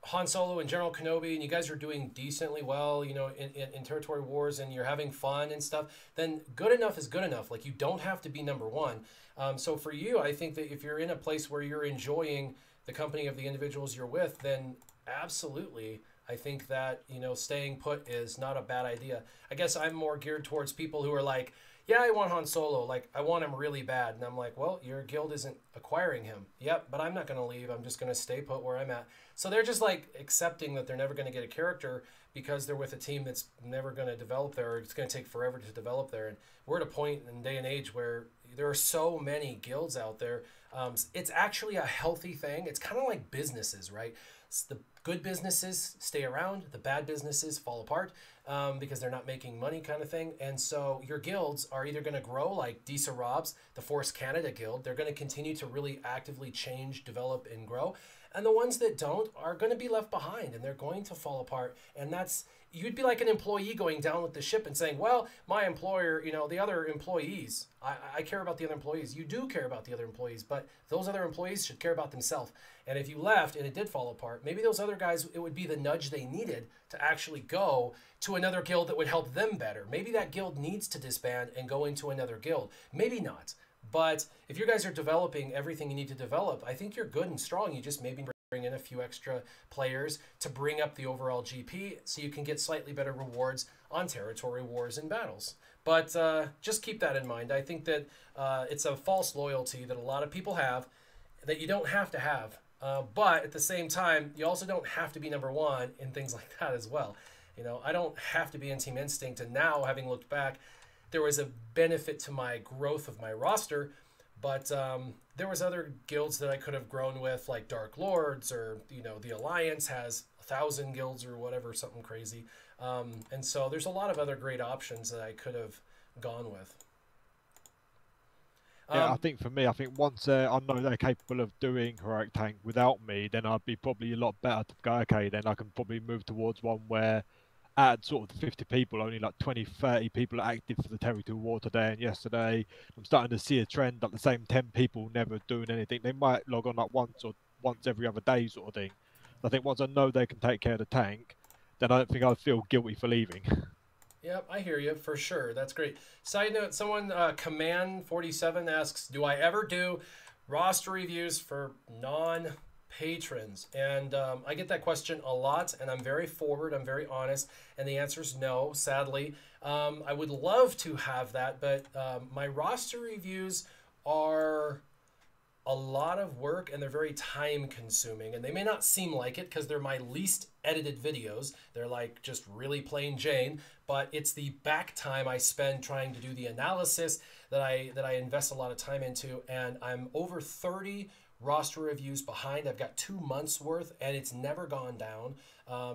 Han Solo and General Kenobi, and you guys are doing decently well, in territory wars, and you're having fun and stuff, then good enough is good enough. Like, you don't have to be number 1. So for you, I think that if you're in a place where you're enjoying the company of the individuals you're with, then absolutely, I think that, staying put is not a bad idea. I guess I'm more geared towards people who are like, yeah, I want Han Solo. Like, I want him really bad. And I'm like, well, your guild isn't acquiring him. Yep, but I'm not going to leave. I'm just going to stay put where I'm at. So they're just, like, accepting that they're never going to get a character because they're with a team that's never going to develop there, or it's going to take forever to develop there. And we're at a point in day and age where there are so many guilds out there. It's actually a healthy thing. It's kind of like businesses, right? The good businesses stay around, the bad businesses fall apart because they're not making money, kind of thing. And so your guilds are either going to grow like Disa Rob's, the Force Canada Guild. They're going to continue to really actively change, develop, and grow. And the ones that don't are going to be left behind, and they're going to fall apart. And you'd be like an employee going down with the ship and saying, well, my employer, the other employees, I care about the other employees. You do care about the other employees, but those other employees should care about themselves. And if you left and it did fall apart, maybe those other guys, it would be the nudge they needed to actually go to another guild that would help them better. Maybe that guild needs to disband and go into another guild. Maybe not. But if you guys are developing everything you need to develop, I think you're good and strong. You just maybe bring in a few extra players to bring up the overall GP so you can get slightly better rewards on territory wars and battles. But just keep that in mind. I think that it's a false loyalty that a lot of people have that you don't have to have. But at the same time, you also don't have to be number one in things like that as well. You know, I don't have to be in Team Instinct. And now, having looked back, there was a benefit to my growth of my roster. But there was other guilds that I could have grown with, like Dark Lords, or, you know, the Alliance has 1,000 guilds or whatever, something crazy. And so there's a lot of other great options that I could have gone with. Yeah, I think for me, I think once I know they're capable of doing heroic tank without me, then I'd be probably a lot better to go, okay, then I can probably move towards one where at sort of 50 people, only like 20, 30 people are active for the territory war today and yesterday. I'm starting to see a trend that the same 10 people never doing anything. They might log on like once every other day sort of thing. I think once I know they can take care of the tank, then I don't think I'd feel guilty for leaving. Yep, I hear you for sure. That's great. Side note, someone, Command47 asks, do I ever do roster reviews for non-patrons? And I get that question a lot, and I'm very forward, I'm very honest, and the answer is no, sadly. I would love to have that, but my roster reviews are a lot of work, and they're very time consuming, and they may not seem like it because they're my least edited videos. They're like just really plain Jane, but it's the back time I spend trying to do the analysis that I invest a lot of time into, and I'm over 30 roster reviews behind. I've got 2 months worth, and it's never gone down.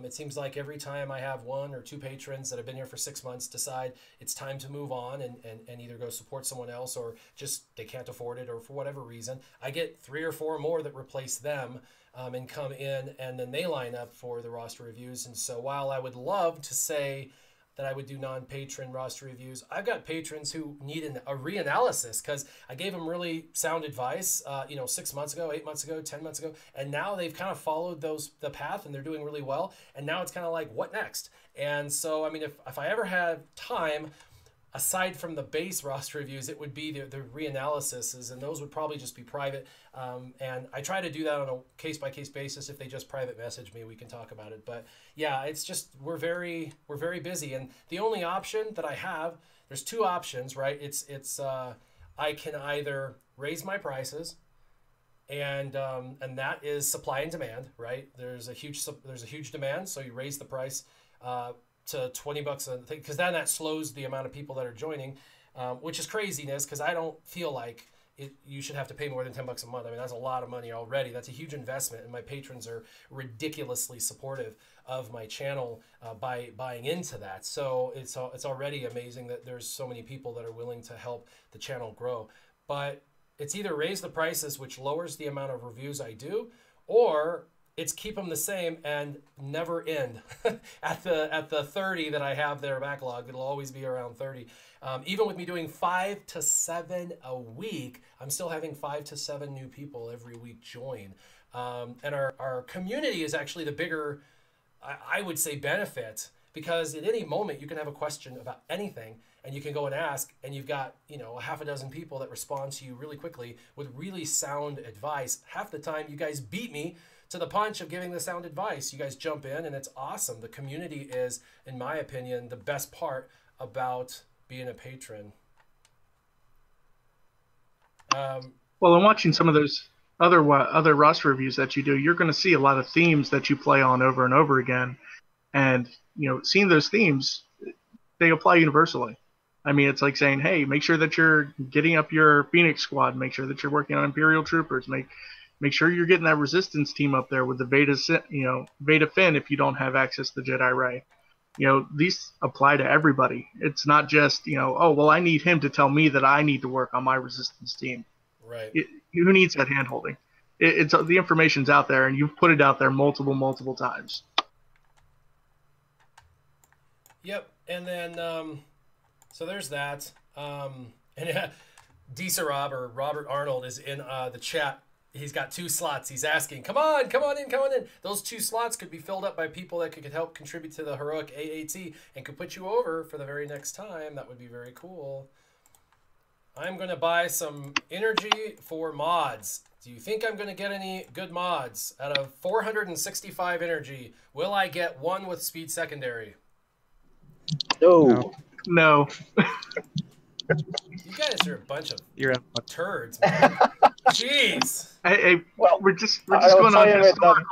It seems like every time I have 1 or 2 patrons that have been here for 6 months decide it's time to move on and either go support someone else, or just they can't afford it, or for whatever reason, I get 3 or 4 more that replace them and come in, and then they line up for the roster reviews. And so while I would love to say that I would do non-patron roster reviews, I've got patrons who need a reanalysis because I gave them really sound advice, 6 months ago, 8 months ago, 10 months ago, and now they've kind of followed the path and they're doing really well. And now it's kind of like, what next? And so, I mean, if I ever had time, aside from the base roster reviews, it would be the reanalyses, and those would probably just be private. And I try to do that on a case-by-case basis. If they just private message me, we can talk about it. But yeah, it's just we're very busy, and the only option that I have, there's 2 options, right? It's I can either raise my prices, and that is supply and demand, right? There's a huge demand, so you raise the price to $20 because then that slows the amount of people that are joining, which is craziness because I don't feel like you should have to pay more than $10 a month. I mean, that's a lot of money already. That's a huge investment, and my patrons are ridiculously supportive of my channel by buying into that. So it's already amazing that there's so many people that are willing to help the channel grow. But it's either raise the prices, which lowers the amount of reviews I do, or it's keep them the same and never end at the 30 that I have there backlog. It'll always be around 30. Even with me doing 5 to 7 a week, I'm still having 5 to 7 new people every week join. And our community is actually the bigger, I would say, benefit, because at any moment you can have a question about anything and you can go and ask, and you've got, a half a dozen people that respond to you really quickly with really sound advice. Half the time you guys beat me to the punch of giving the sound advice. You guys jump in, and it's awesome. The community is, in my opinion, the best part about being a patron. Well, I'm watching some of those other roster reviews that you do. You're going to see a lot of themes that you play on over and over again, and seeing those themes, they apply universally. I mean, it's like saying, hey, make sure that you're getting up your Phoenix squad, make sure that you're working on Imperial troopers, make sure you're getting that resistance team up there with the Beta Finn if you don't have access to the Jedi Ray. These apply to everybody. It's not just, oh, well, I need him to tell me that I need to work on my resistance team. Right. Who needs that hand-holding? It's the information's out there, and you've put it out there multiple times. Yep. And then, so there's that. And D-Sarab, or Robert Arnold, is in the chat. He's got 2 slots. He's asking, come on in. Those 2 slots could be filled up by people that could help contribute to the heroic AAT and could put you over for the very next time. That would be very cool. I'm going to buy some energy for mods. Do you think I'm going to get any good mods? Out of 465 energy, will I get one with speed secondary? No. No. You guys are a bunch of You're turds, man. Jeez. Hey, Well, we're just I'll going tell on you with, historical.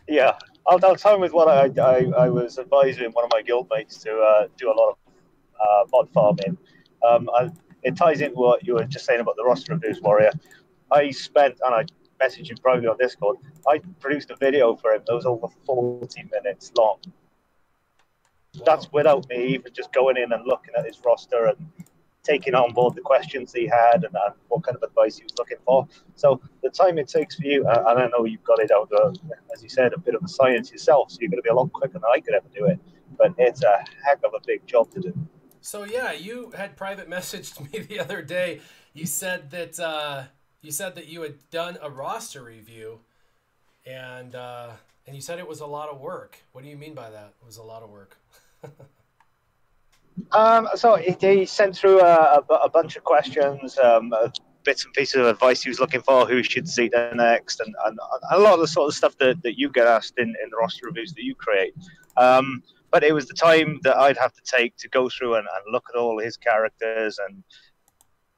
yeah, I'll tell you with what I was advising one of my guildmates to do a lot of mod farming. It ties into what you were just saying about the roster reviews, Warrior. I spent, and I messaged you probably on Discord, I produced a video for him that was over 40 minutes long. Wow. That's without me even just going in and looking at his roster and taking on board the questions he had and what kind of advice he was looking for. So the time it takes for you, and I know you've got it out, as you said, a bit of a science yourself, so you're going to be a lot quicker than I could ever do it. But it's a heck of a big job to do. So yeah, you had private messaged me the other day. You said that you had done a roster review, and you said it was a lot of work. What do you mean by that? It was a lot of work. So he sent through a bunch of questions, bits and pieces of advice he was looking for, who should see next, and a lot of the sort of stuff that you get asked in the roster reviews that you create. But it was the time that I'd have to take to go through and look at all his characters and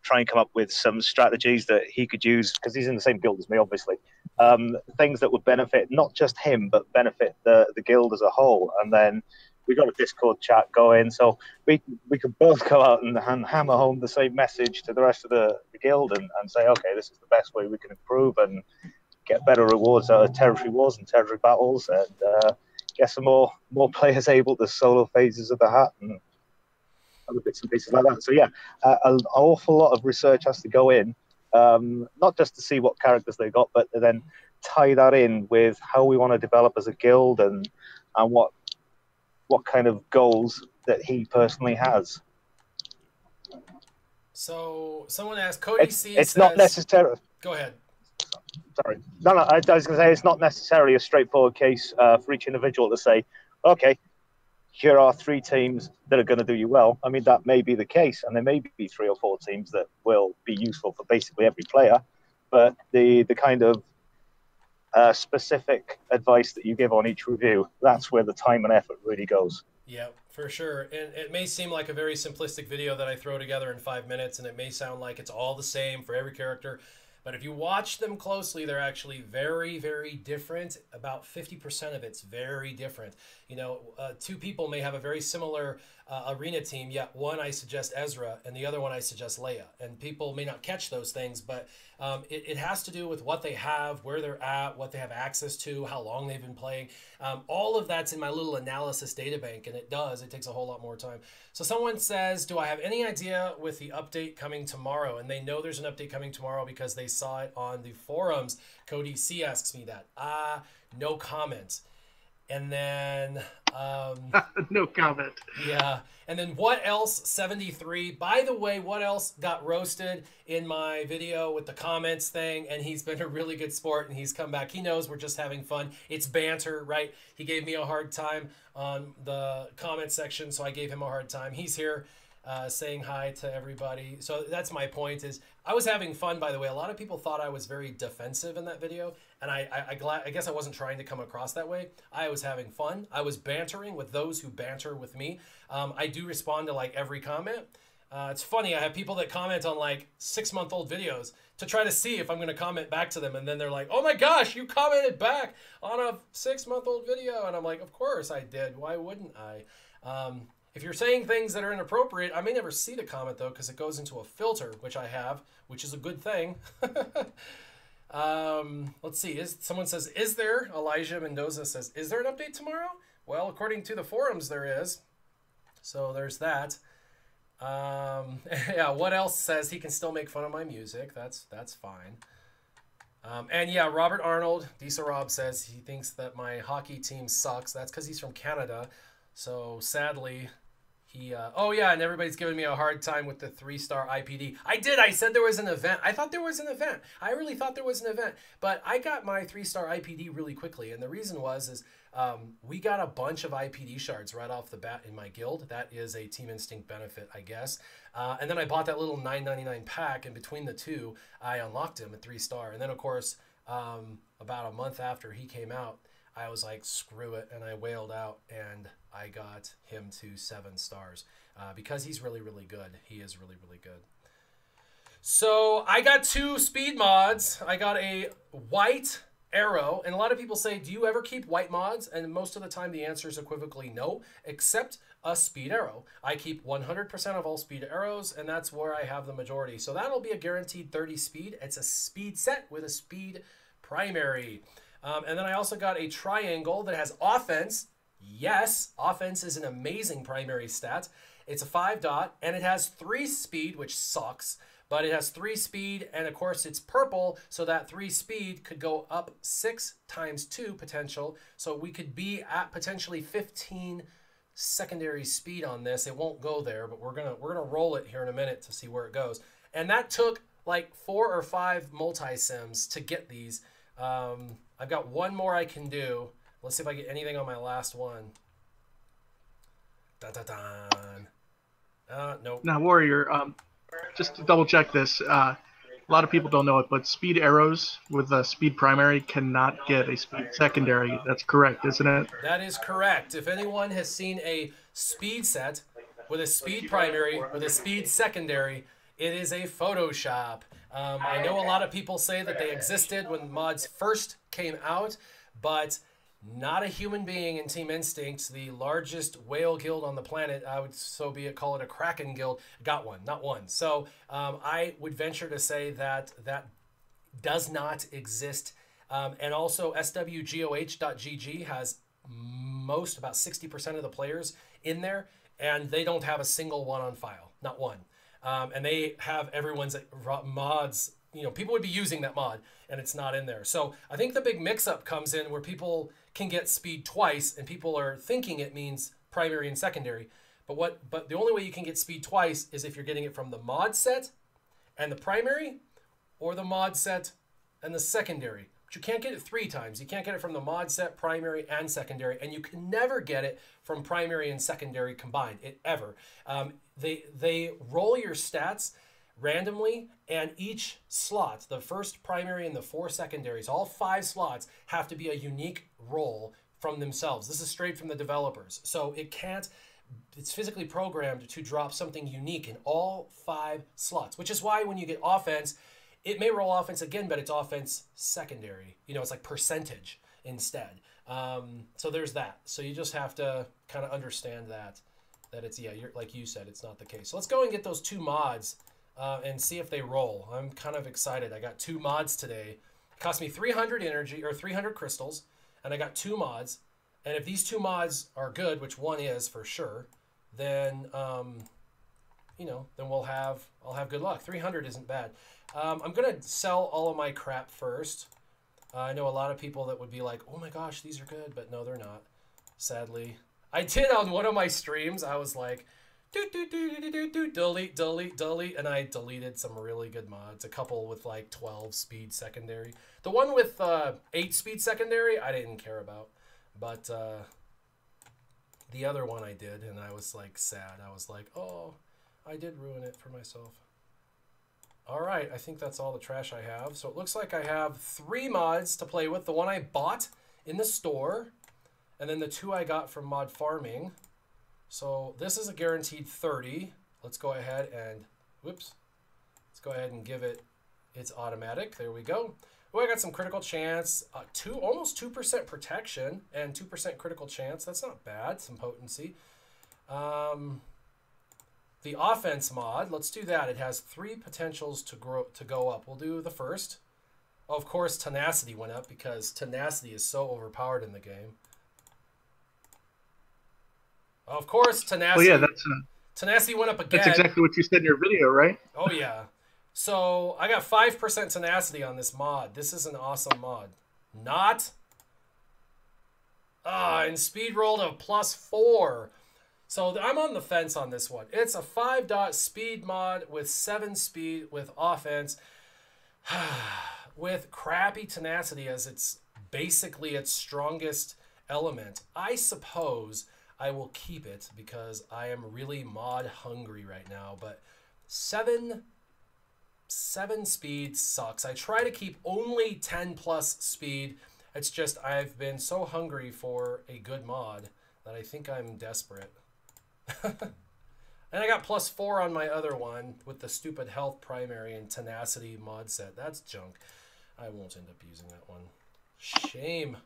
try and come up with some strategies that he could use, because he's in the same guild as me, obviously. Things that would benefit not just him, but benefit the guild as a whole. And then we got a Discord chat going, so we could both go out and hammer home the same message to the rest of the guild and say, okay, this is the best way we can improve and get better rewards out of territory wars and territory battles, and get some more players able to solo phases of the hat and other bits and pieces like that. So yeah, an awful lot of research has to go in, not just to see what characters they got, but to then tie that in with how we want to develop as a guild and what kind of goals that he personally has. So someone asked, Cody It's says, not necessarily. Go ahead. Sorry, no. I was going to say it's not necessarily a straightforward case for each individual to say, okay, here are 3 teams that are going to do you well. I mean, that may be the case, and there may be 3 or 4 teams that will be useful for basically every player. But the kind of specific advice that you give on each review, that's where the time and effort really goes. Yeah, for sure. And it may seem like a very simplistic video that I throw together in 5 minutes, and it may sound like it's all the same for every character. But if you watch them closely, they're actually very, very different. About 50% of it's very different. You know, 2 people may have a very similar arena team, yet one I suggest Ezra and the other one I suggest Leia. And people may not catch those things, but it has to do with what they have, where they're at, what they have access to, how long they've been playing. All of that's in my little analysis data bank, and it takes a whole lot more time. So someone says, do I have any idea with the update coming tomorrow? And they know there's an update coming tomorrow because they saw it on the forums. Cody C asks me that. No comment. And then no comment. Yeah. And then what else 73? By the way, what else got roasted in my video with the comments thing? And he's been a really good sport and he's come back. He knows we're just having fun. It's banter, right? He gave me a hard time on the comment section, so I gave him a hard time. He's here saying hi to everybody. So that's my point is I was having fun, by the way. A lot of people thought I was very defensive in that video. And I guess I wasn't trying to come across that way. I was having fun. I was bantering with those who banter with me. I do respond to like every comment. It's funny. I have people that comment on like 6-month-old videos to try to see if I'm going to comment back to them. And then they're like, oh my gosh, you commented back on a 6-month-old video. And I'm like, of course I did. Why wouldn't I? If you're saying things that are inappropriate, I may never see the comment though, because it goes into a filter, which I have, which is a good thing. Let's see. Someone says, is there? Elijah Mendoza says, is there an update tomorrow? Well, according to the forums, there is. So there's that. Yeah, what else says he can still make fun of my music? That's fine. And yeah, Robert Arnold, Disa Rob says he thinks that my hockey team sucks. That's because he's from Canada. So sadly, Oh yeah, and everybody's giving me a hard time with the 3-star IPD. I did. I said there was an event. I thought there was an event. I really thought there was an event. But I got my 3-star IPD really quickly, and the reason is we got a bunch of IPD shards right off the bat in my guild. That is a Team Instinct benefit, I guess. And then I bought that little $9.99 pack, and between the two, I unlocked him at 3-star. And then of course, about a month after he came out, I was like, screw it, and I wailed out, and I got him to 7 stars because he's really, really good. He is really, really good. So I got 2 speed mods. I got a white arrow, and a lot of people say, do you ever keep white mods? And most of the time the answer is equivocally no, except a speed arrow. I keep 100% of all speed arrows, and that's where I have the majority. So that'll be a guaranteed 30 speed. It's a speed set with a speed primary. And then I also got a triangle that has offense. Yes, offense is an amazing primary stat. It's a 5-dot, and it has 3 speed, which sucks, but it has 3 speed, and of course it's purple, so that 3 speed could go up 6 times 2 potential, so we could be at potentially 15 secondary speed on this. It won't go there, but we're gonna roll it here in a minute to see where it goes. And that took like 4 or 5 multi-sims to get these. I've got one more I can do. Let's see if I get anything on my last one. Nope. Now, Warrior, just to double check this, a lot of people don't know it, but speed arrows with a speed primary cannot get a speed secondary. That's correct, isn't it? That is correct. If anyone has seen a speed set with a speed primary, with a speed secondary, it is a Photoshop. I know a lot of people say that they existed when mods first came out, but not a human being in Team Instinct, the largest whale guild on the planet, I would call it a Kraken guild, got one, not one. So I would venture to say that that does not exist. And also swgoh.gg has about 60% of the players in there, and they don't have a single one on file, not one. And they have everyone's mods, you know, people would be using that mod, and it's not in there. So I think the big mix-up comes in where people can get speed twice, and people are thinking it means primary and secondary. But the only way you can get speed twice is if you're getting it from the mod set and the primary, or the mod set and the secondary. But you can't get it 3 times. You can't get it from the mod set, primary, and secondary, and you can never get it from primary and secondary combined, ever. They roll your stats randomly, and each slot, the first primary and the 4 secondaries, all 5 slots have to be a unique roll from themselves. This is straight from the developers. So it's physically programmed to drop something unique in all 5 slots, which is why when you get offense, it may roll offense again, but it's offense secondary. You know, it's like percentage instead. So there's that. So you just have to kind of understand that it's, you're, like you said, it's not the case. So let's go and get those 2 mods and see if they roll. I'm kind of excited. I got 2 mods today. It cost me 300 energy, or 300 crystals, and I got 2 mods. And if these 2 mods are good, which one is for sure, then you know, then I'll have good luck. 300 isn't bad. I'm gonna sell all of my crap first. I know a lot of people that would be like, oh my gosh, these are good, but no, they're not, sadly. I did on one of my streams. I was like, delete, and I deleted some really good mods. A couple with like 12 speed secondary. The one with 8 speed secondary, I didn't care about, but the other one I did, and I was like sad. I was like, oh, I did ruin it for myself. All right, I think that's all the trash I have. So it looks like I have 3 mods to play with. The one I bought in the store, and then the 2 I got from Mod Farming. So this is a guaranteed 30. Let's go ahead and, whoops. Let's go ahead and give it its automatic. There we go. Oh, I got some critical chance, almost 2% protection and 2% critical chance. That's not bad, some potency. The offense mod, let's do that. It has 3 potentials to go up. We'll do the first. Of course, tenacity went up because tenacity is so overpowered in the game. Of course, tenacity. Well, yeah, tenacity went up again. That's exactly what you said in your video, right? Oh yeah. So I got 5% tenacity on this mod. This is an awesome mod. Not. And speed roll of +4. So I'm on the fence on this one. It's a 5-dot speed mod with 7 speed with offense with crappy tenacity as it's basically its strongest element. I suppose I will keep it because I am really mod hungry right now, but 7 speed sucks. I try to keep only 10 plus speed. It's just I've been so hungry for a good mod that I think I'm desperate. And I got +4 on my other one with the stupid health primary and tenacity mod set. That's junk. I won't end up using that one. Shame.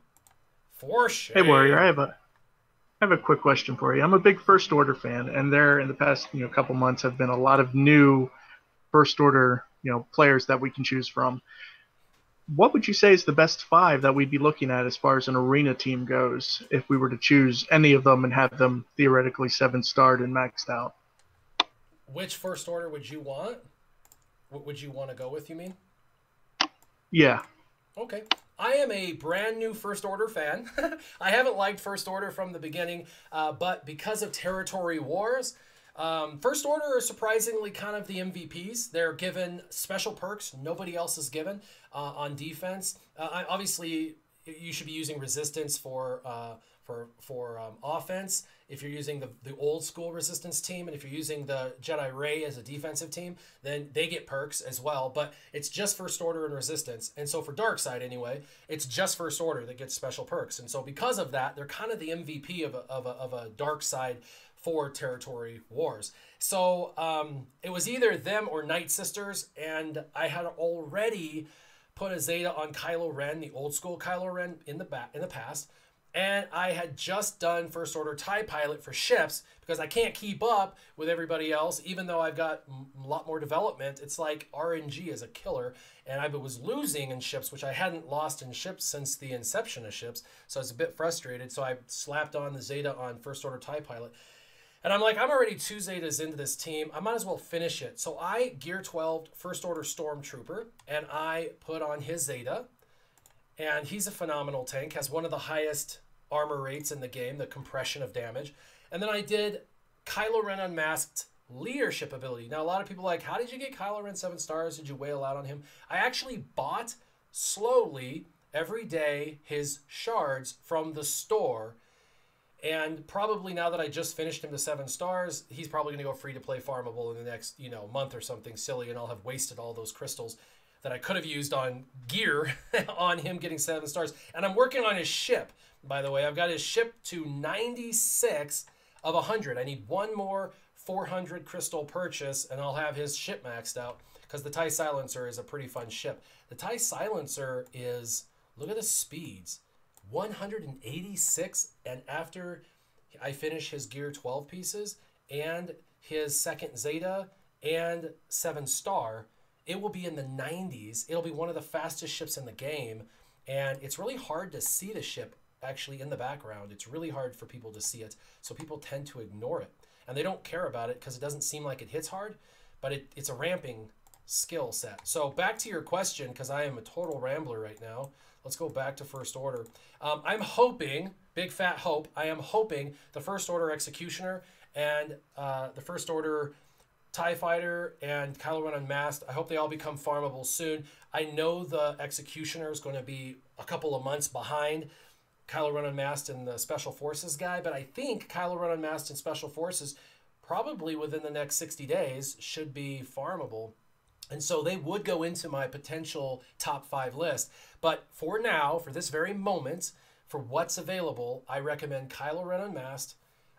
For shame. Hey Warrior, I have a quick question for you. I'm a big First Order fan, and there in the past couple months have been a lot of new First Order players that we can choose from. What would you say is the best 5 that we'd be looking at as far as an arena team goes if we were to choose any of them and have them theoretically 7-starred and maxed out? Which First Order would you want? What would you want to go with, you mean? Yeah. Okay. I am a brand new First Order fan. I haven't liked First Order from the beginning, but because of Territory Wars, First Order are surprisingly kind of the MVPs. They're given special perks nobody else is given on defense. Obviously, you should be using Resistance for offense. If you're using the old school Resistance team, and if you're using the Jedi Ray as a defensive team, then they get perks as well. But it's just First Order and Resistance. And so for Dark Side anyway, it's just First Order that gets special perks. And so because of that, they're kind of the MVP of a Dark Side for Territory Wars. So it was either them or Night Sisters, and I had already put a Zeta on Kylo Ren, the old school Kylo Ren in the past, and I had just done First Order TIE Pilot for ships because I can't keep up with everybody else, even though I've got a lot more development. It's like RNG is a killer, and I was losing in ships, which I hadn't lost in ships since the inception of ships, so I was a bit frustrated, so I slapped on the Zeta on First Order TIE Pilot. And I'm like, I'm already 2 Zetas into this team. I might as well finish it. So I Gear 12 First Order Stormtrooper, and I put on his Zeta. And he's a phenomenal tank, has one of the highest armor rates in the game, the compression of damage. And then I did Kylo Ren Unmasked leadership ability. Now, a lot of people are like, how did you get Kylo Ren 7 stars? Did you wail out on him? I actually bought slowly every day his shards from the store. And probably now that I just finished him to 7 stars, he's probably going to go free to play farmable in the next, month or something silly, and I'll have wasted all those crystals that I could have used on gear on him getting 7 stars. And I'm working on his ship, by the way. I've got his ship to 96 of 100. I need one more 400 crystal purchase, and I'll have his ship maxed out because the TIE Silencer is a pretty fun ship. The TIE Silencer is, look at the speeds. 186, and after I finish his Gear 12 pieces and his second Zeta and 7 star, it will be in the 90s. It'll be one of the fastest ships in the game, and it's really hard to see the ship actually in the background. It's really hard for people to see it, so people tend to ignore it, and they don't care about it because it doesn't seem like it hits hard, but it's a ramping skill set. So back to your question, because I am a total rambler right now. Let's go back to First Order. I'm hoping, big fat hope, I am hoping the First Order Executioner and the First Order TIE Fighter and Kylo Ren Unmasked, I hope they all become farmable soon. I know the Executioner is going to be a couple of months behind Kylo Ren Unmasked and the Special Forces guy, but I think Kylo Ren Unmasked and Special Forces probably within the next 60 days should be farmable. And so they would go into my potential top 5 list. But for now, for this very moment, for what's available, I recommend Kylo Ren Unmasked,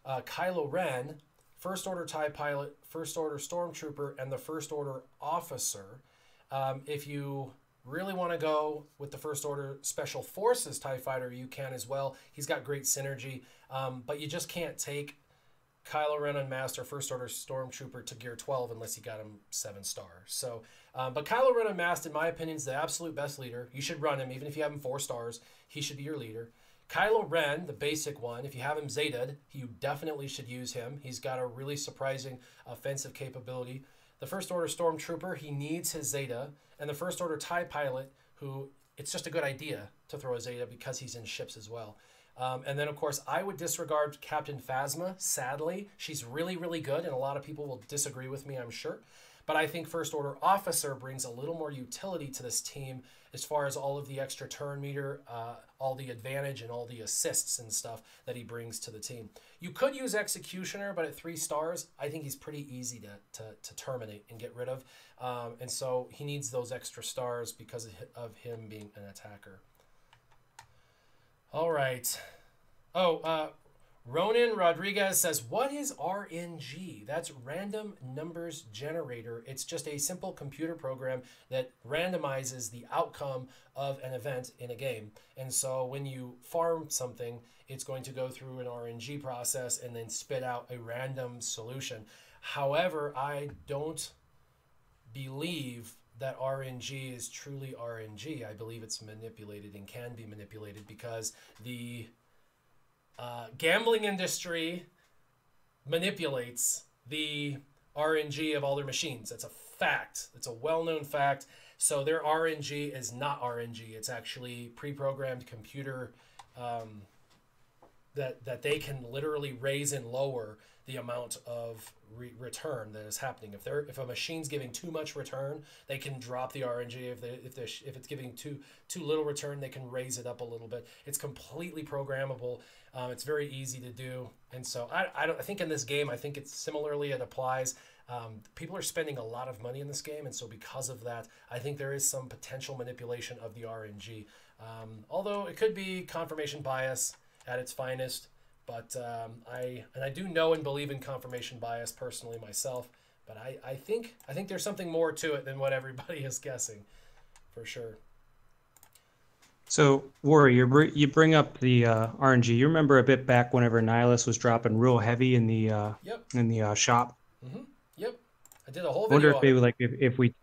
Kylo Ren, First Order TIE Pilot, First Order Stormtrooper, and the First Order Officer. If you really want to go with the First Order Special Forces TIE Fighter, you can as well. He's got great synergy, but you just can't take Kylo Ren Unmasked or First Order Stormtrooper to Gear 12 unless you got him 7 stars. So, but Kylo Ren Unmasked, in my opinion, is the absolute best leader. You should run him, even if you have him 4 stars. He should be your leader. Kylo Ren, the basic one, if you have him Zeta'd, you definitely should use him. He's got a really surprising offensive capability. The First Order Stormtrooper, he needs his Zeta. And the First Order TIE Pilot, who it's just a good idea to throw a Zeta because he's in ships as well. And then, of course, I would disregard Captain Phasma, sadly. She's really, really good, and a lot of people will disagree with me, I'm sure. But I think First Order Officer brings a little more utility to this team as far as all of the extra turn meter, all the advantage, and all the assists and stuff that he brings to the team. You could use Executioner, but at 3 stars, I think he's pretty easy to terminate and get rid of. And so he needs those extra stars because of him being an attacker. All right. Oh, Ronan Rodriguez says, what is RNG? That's Random Numbers Generator. It's just a simple computer program that randomizes the outcome of an event in a game. And so when you farm something, it's going to go through an RNG process and then spit out a random solution. However, I don't believe that RNG is truly RNG. I believe it's manipulated and can be manipulated because the gambling industry manipulates the RNG of all their machines. That's a fact. It's a well-known fact. So their RNG is not RNG. It's actually pre-programmed computer that they can literally raise and lower the amount of return that is happening. If a machine's giving too much return, they can drop the RNG. If it's giving too little return, they can raise it up a little bit. It's completely programmable. It's very easy to do. And so I think in this game, I think it's similarly it applies. People are spending a lot of money in this game, and so because of that, I think there is some potential manipulation of the RNG. Although it could be confirmation bias at its finest. But I do know and believe in confirmation bias personally myself. But I think there's something more to it than what everybody is guessing, for sure. So, Warrior, you bring up the RNG. You remember a bit back whenever Nihilus was dropping real heavy in the shop. Mm-hmm. Yep, I did a whole I wonder video. if maybe like if we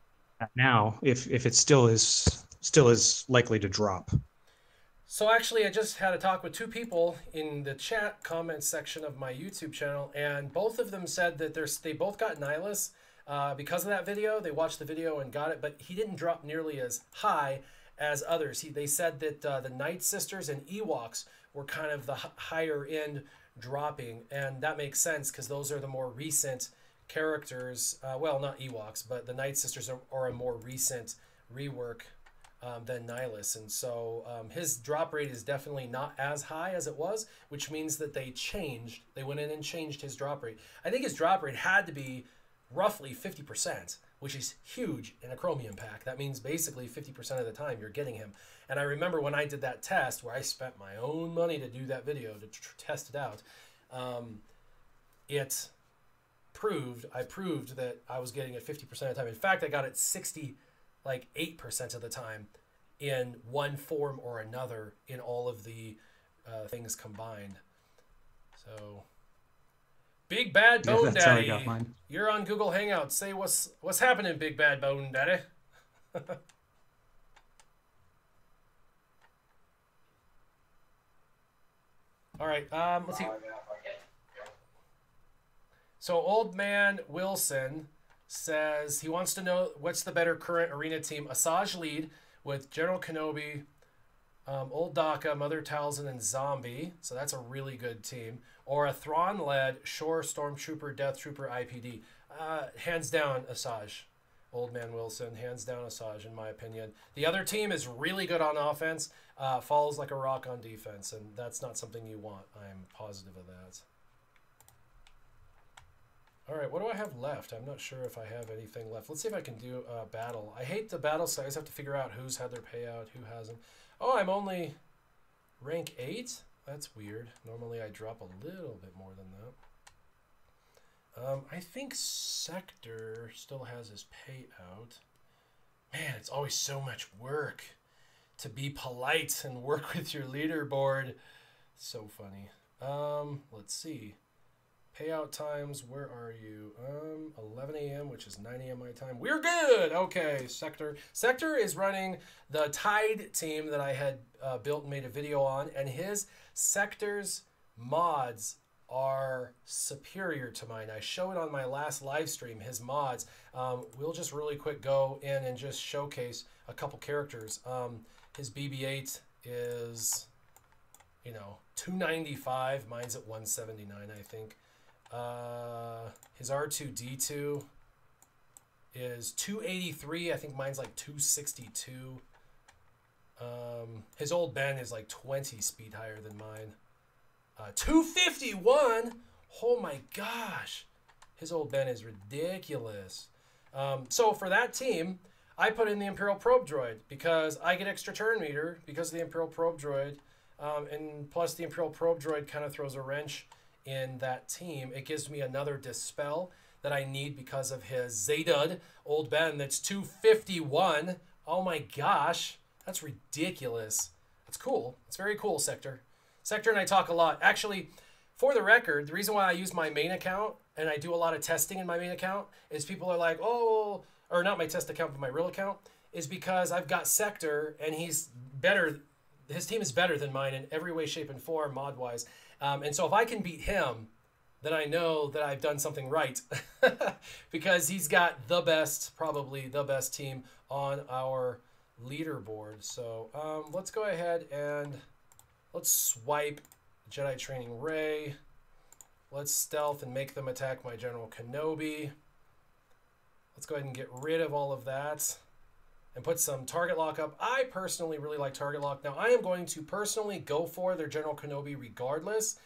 now if it still is likely to drop. So actually, I just had a talk with 2 people in the chat comment section of my YouTube channel, and both of them said that they both got Nihilus because of that video. They watched the video and got it, but he didn't drop nearly as high as others. They said that the Night Sisters and Ewoks were kind of the higher end dropping, and that makes sense because those are the more recent characters. Well, not Ewoks, but the Night Sisters are a more recent rework than Nihilus, and so his drop rate is definitely not as high as it was, which means that they went in and changed his drop rate. I think his drop rate had to be roughly 50%, which is huge in a Chromium pack. That means basically 50% of the time you're getting him. And I remember when I did that test where I spent my own money to do that video to test it out, I proved that I was getting it 50% of the time. In fact, I got it 8% of the time in one form or another in all of the things combined. So, Big Bad Bone that's how I Daddy, got mine. You're on Google Hangouts. Say what's happening, Big Bad Bone Daddy. All right, let's see. So Old Man Wilson says he wants to know what's the better current arena team. Asajj lead with General Kenobi, Old Daka, Mother Talzin, and Zombie. So that's a really good team. Or a Thrawn-led Shore Stormtrooper, Death Trooper, IPD. Hands down, Asajj. Old Man Wilson, hands down Asajj, in my opinion. The other team is really good on offense, falls like a rock on defense, and that's not something you want. I'm positive of that. All right, what do I have left? I'm not sure if I have anything left. Let's see if I can do a battle. I hate the battle, so I just have to figure out who's had their payout, who hasn't. Oh, I'm only rank 8? That's weird. Normally I drop a little bit more than that. I think Sector still has his payout. Man, it's always so much work to be polite and work with your leaderboard. So funny. Let's see. Payout times, where are you? 11 a.m., which is 9 a.m. my time. We're good! Okay, Sector. Sector is running the Tide team that I had built and made a video on, and his Sector's mods are superior to mine. I showed on my last live stream his mods. We'll just really quick go in and just showcase a couple characters. His BB-8 is you know, 295. Mine's at 179, I think. His R2-D2 is 283. I think mine's like 262. His old Ben is like 20 speed higher than mine. 251. Oh my gosh. His old Ben is ridiculous. So for that team, I put in the Imperial Probe Droid because I get extra turn meter because of the Imperial Probe Droid. And plus the Imperial Probe Droid kind of throws a wrench in that team. It gives me another dispel that I need because of his Zadud old Ben that's 251. Oh my gosh. That's ridiculous. It's cool. It's very cool, Sector. Sector and I talk a lot. Actually, for the record, the reason why I use my main account and I do a lot of testing in my main account is people are like, oh, or not my test account, but my real account, is because I've got Sector and he's better. His team is better than mine in every way, shape, and form, mod-wise. And so if I can beat him, then I know that I've done something right because he's got the best, probably the best team on our leaderboard. So let's go ahead and let's swipe Jedi Training Ray. Let's stealth and make them attack my General Kenobi. Let's go ahead and get rid of all of that and put some target lock up. I personally really like target lock. Now I am going to personally go for their General Kenobi regardless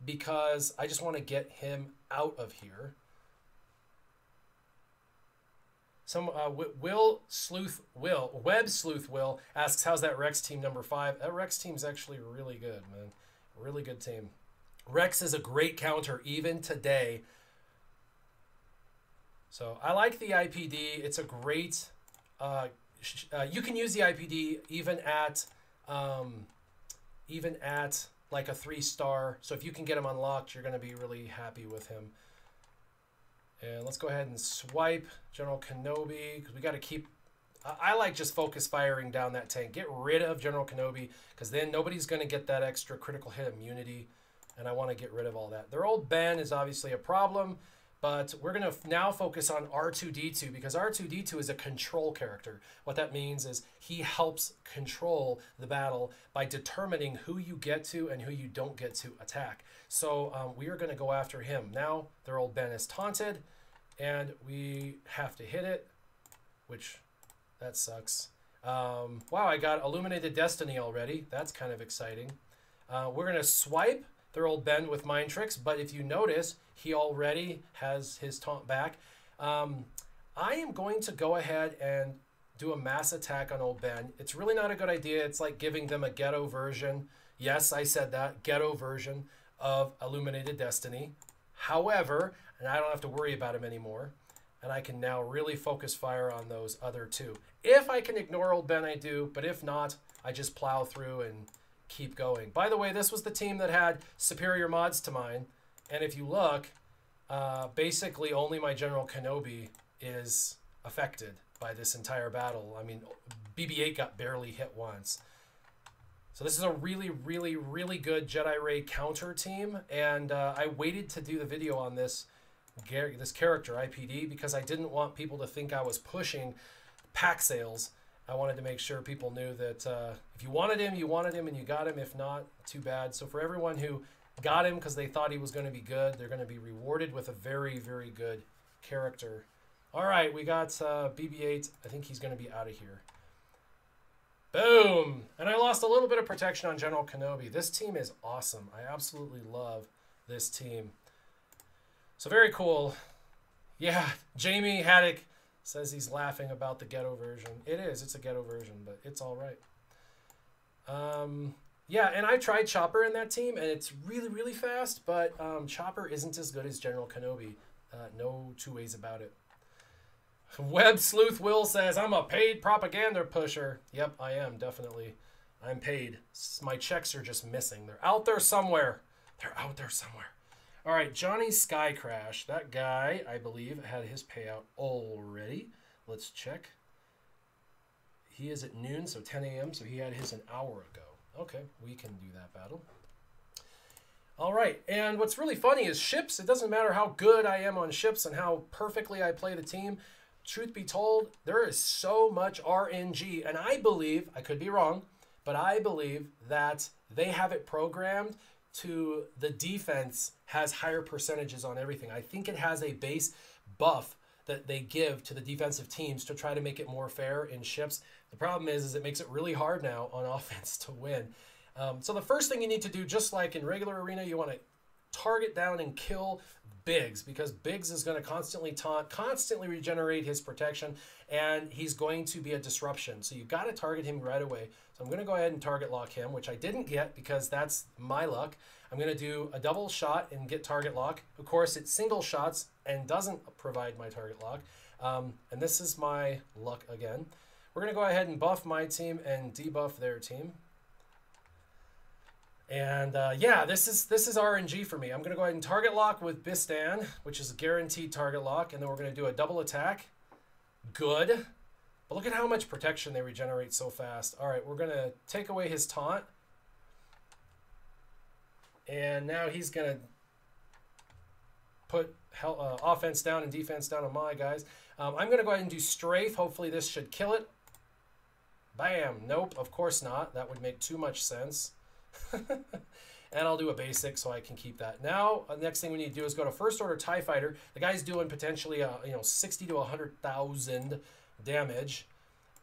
because I just want to get him out of here. Some Web Sleuth Will asks, how's that Rex team number 5? That Rex team's actually really good, man. Really good team. Rex is a great counter even today. So I like the IPD. It's a great. You can use the IPD even at like a 3-star. So if you can get him unlocked, you're going to be really happy with him. And let's go ahead and swipe General Kenobi because we got to keep. I like just focus firing down that tank. Get rid of General Kenobi because then nobody's going to get that extra critical hit immunity. And I want to get rid of all that. Their old Ben is obviously a problem, but we're going to now focus on R2-D2 because R2-D2 is a control character. What that means is he helps control the battle by determining who you get to and who you don't get to attack. So we are going to go after him. Now their old Ben is taunted, and we have to hit it, which that sucks. Wow, I got Illuminated Destiny already. That's kind of exciting. We're going to swipe their old Ben with Mind Tricks, but if you notice, he already has his taunt back. I am going to go ahead and do a mass attack on old Ben. It's really not a good idea. It's like giving them a ghetto version. Yes, I said that, ghetto version of Illuminated Destiny. However, and I don't have to worry about him anymore, and I can now really focus fire on those other two. If I can ignore old Ben, I do, but if not, I just plow through and keep going. By the way, this was the team that had superior mods to mine, and if you look, basically only my General Kenobi is affected by this entire battle. I mean, BB-8 got barely hit once. So this is a really, really, really good Jedi Ray counter team, and I waited to do the video on this character, IPD, because I didn't want people to think I was pushing pack sales. I wanted to make sure people knew that if you wanted him, you wanted him, and you got him. If not, too bad. So for everyone who got him because they thought he was going to be good, they're going to be rewarded with a very, very good character. All right, we got BB-8. I think he's going to be out of here. Boom! And I lost a little bit of protection on General Kenobi. This team is awesome. I absolutely love this team. So very cool. Yeah, Jamie Haddock says he's laughing about the ghetto version. It is. It's a ghetto version, but it's all right. Yeah, and I tried Chopper in that team, and it's really, really fast, but Chopper isn't as good as General Kenobi. No two ways about it. Web Sleuth Will says, I'm a paid propaganda pusher. Yep, I am, definitely. I'm paid. My checks are just missing. They're out there somewhere. They're out there somewhere. All right, Johnny Sky Crash. That guy, I believe, had his payout already. Let's check. He is at noon, so 10 a.m., so he had his an hour ago. Okay, we can do that battle. All right, and what's really funny is ships. It doesn't matter how good I am on ships and how perfectly I play the team. Truth be told, there is so much RNG, and I believe, I could be wrong, but I believe that they have it programmed to the defense has higher percentages on everything. I think it has a base buff that they give to the defensive teams to try to make it more fair in ships. The problem is it makes it really hard now on offense to win. So the first thing you need to do, just like in regular arena, you want to target down and kill Biggs, because Biggs is going to constantly taunt, constantly regenerate his protection, and he's going to be a disruption. So you've got to target him right away. So I'm going to go ahead and target lock him, which I didn't get because that's my luck. I'm going to do a double shot and get target lock. Of course, it's single shots and doesn't provide my target lock. And this is my luck again. We're going to go ahead and buff my team and debuff their team. And yeah, this is RNG for me. I'm going to go ahead and target lock with Bistan, which is a guaranteed target lock. And then we're going to do a double attack. Good. But look at how much protection they regenerate so fast. All right, we're going to take away his taunt. And now he's going to put offense down and defense down on my guys. I'm going to go ahead and do strafe. Hopefully this should kill it. Bam. Nope, of course not. That would make too much sense. And I'll do a basic so I can keep that. Now, the next thing we need to do is go to First Order TIE Fighter. The guy's doing potentially 60 to 100,000 damage.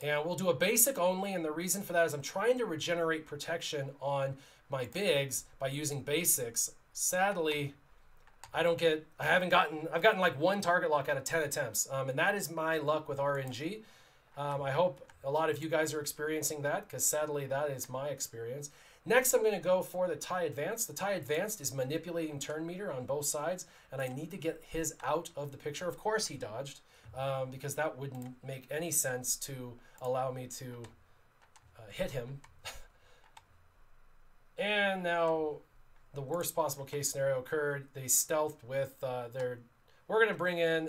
And we'll do a basic only, and the reason for that is I'm trying to regenerate protection on my Biggs by using basics. Sadly, I've gotten like one target lock out of 10 attempts. And that is my luck with RNG. I hope a lot of you guys are experiencing that, because sadly that is my experience. Next, I'm going to go for the TIE Advanced. The TIE Advanced is manipulating turn meter on both sides, and I need to get his out of the picture. Of course he dodged, because that wouldn't make any sense to allow me to hit him. And now the worst possible case scenario occurred. They stealthed with their... We're going to bring in...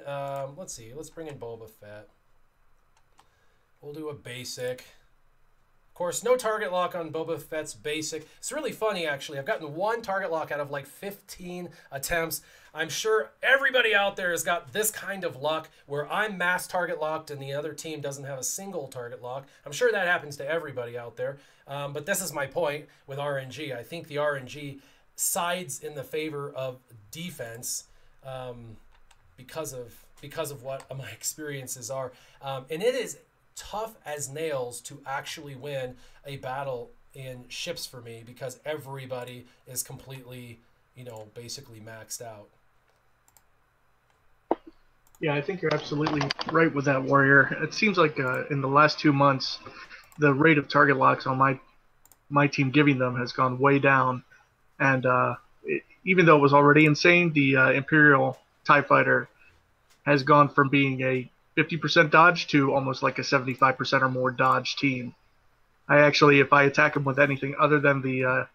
let's bring in Boba Fett. We'll do a basic. Of course, no target lock on Boba Fett's basic. It's really funny, actually. I've gotten one target lock out of like 15 attempts. I'm sure everybody out there has got this kind of luck where I'm mass target locked and the other team doesn't have a single target lock. I'm sure that happens to everybody out there. But this is my point with RNG. I think the RNG sides in the favor of defense because of what my experiences are. And it is tough as nails to actually win a battle in ships for me, because everybody is completely, basically maxed out. Yeah, I think you're absolutely right with that, Warrior. It seems like in the last 2 months, the rate of target locks on my team giving them has gone way down. And even though it was already insane, the Imperial TIE Fighter has gone from being a 50% dodge to almost like a 75% or more dodge team. I actually, if I attack them with anything other than the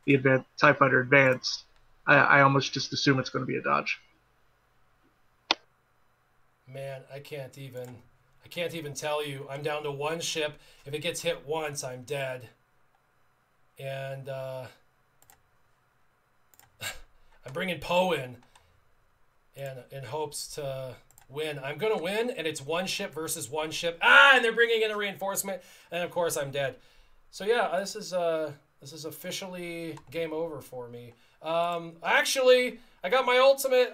TIE Fighter Advanced, I almost just assume it's going to be a dodge. Man, I can't even tell you. I'm down to one ship. If it gets hit once, I'm dead. And I'm bringing Poe in hopes to win. I'm going to win, and it's one ship versus one ship. And they're bringing in a reinforcement, and of course I'm dead. So yeah, this is officially game over for me. Actually, I got my ultimate.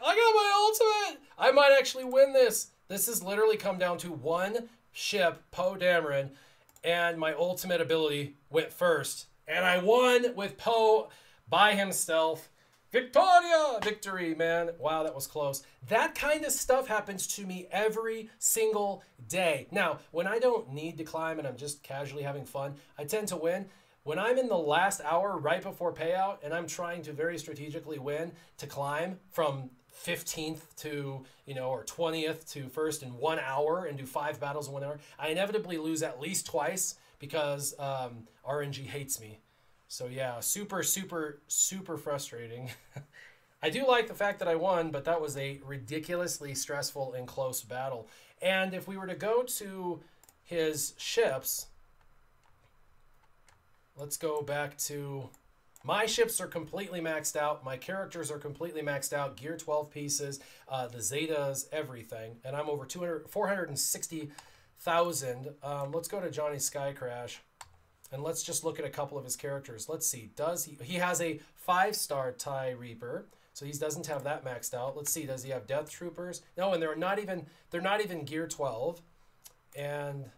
I might actually win this. This has literally come down to one ship, Poe Dameron, and my ultimate ability went first. And I won with Poe by himself. Victoria! Victory, man. Wow, that was close. That kind of stuff happens to me every single day. Now, when I don't need to climb and I'm just casually having fun, I tend to win. When I'm in the last hour right before payout and I'm trying to very strategically win to climb from 15th to, or 20th to first in 1 hour and do 5 battles in 1 hour, I inevitably lose at least twice because RNG hates me. So yeah, super, super, super frustrating. I do like the fact that I won, but that was a ridiculously stressful and close battle. And if we were to go to his ships, let's go back to... My ships are completely maxed out. My characters are completely maxed out. Gear 12 pieces, the Zetas, everything. And I'm over 460,000. Let's go to Johnny Sky Crash. And let's just look at a couple of his characters. Let's see. Does he has a 5-star TIE Reaper, so he doesn't have that maxed out. Let's see. Does he have Death Troopers? No, and they're not even gear 12. And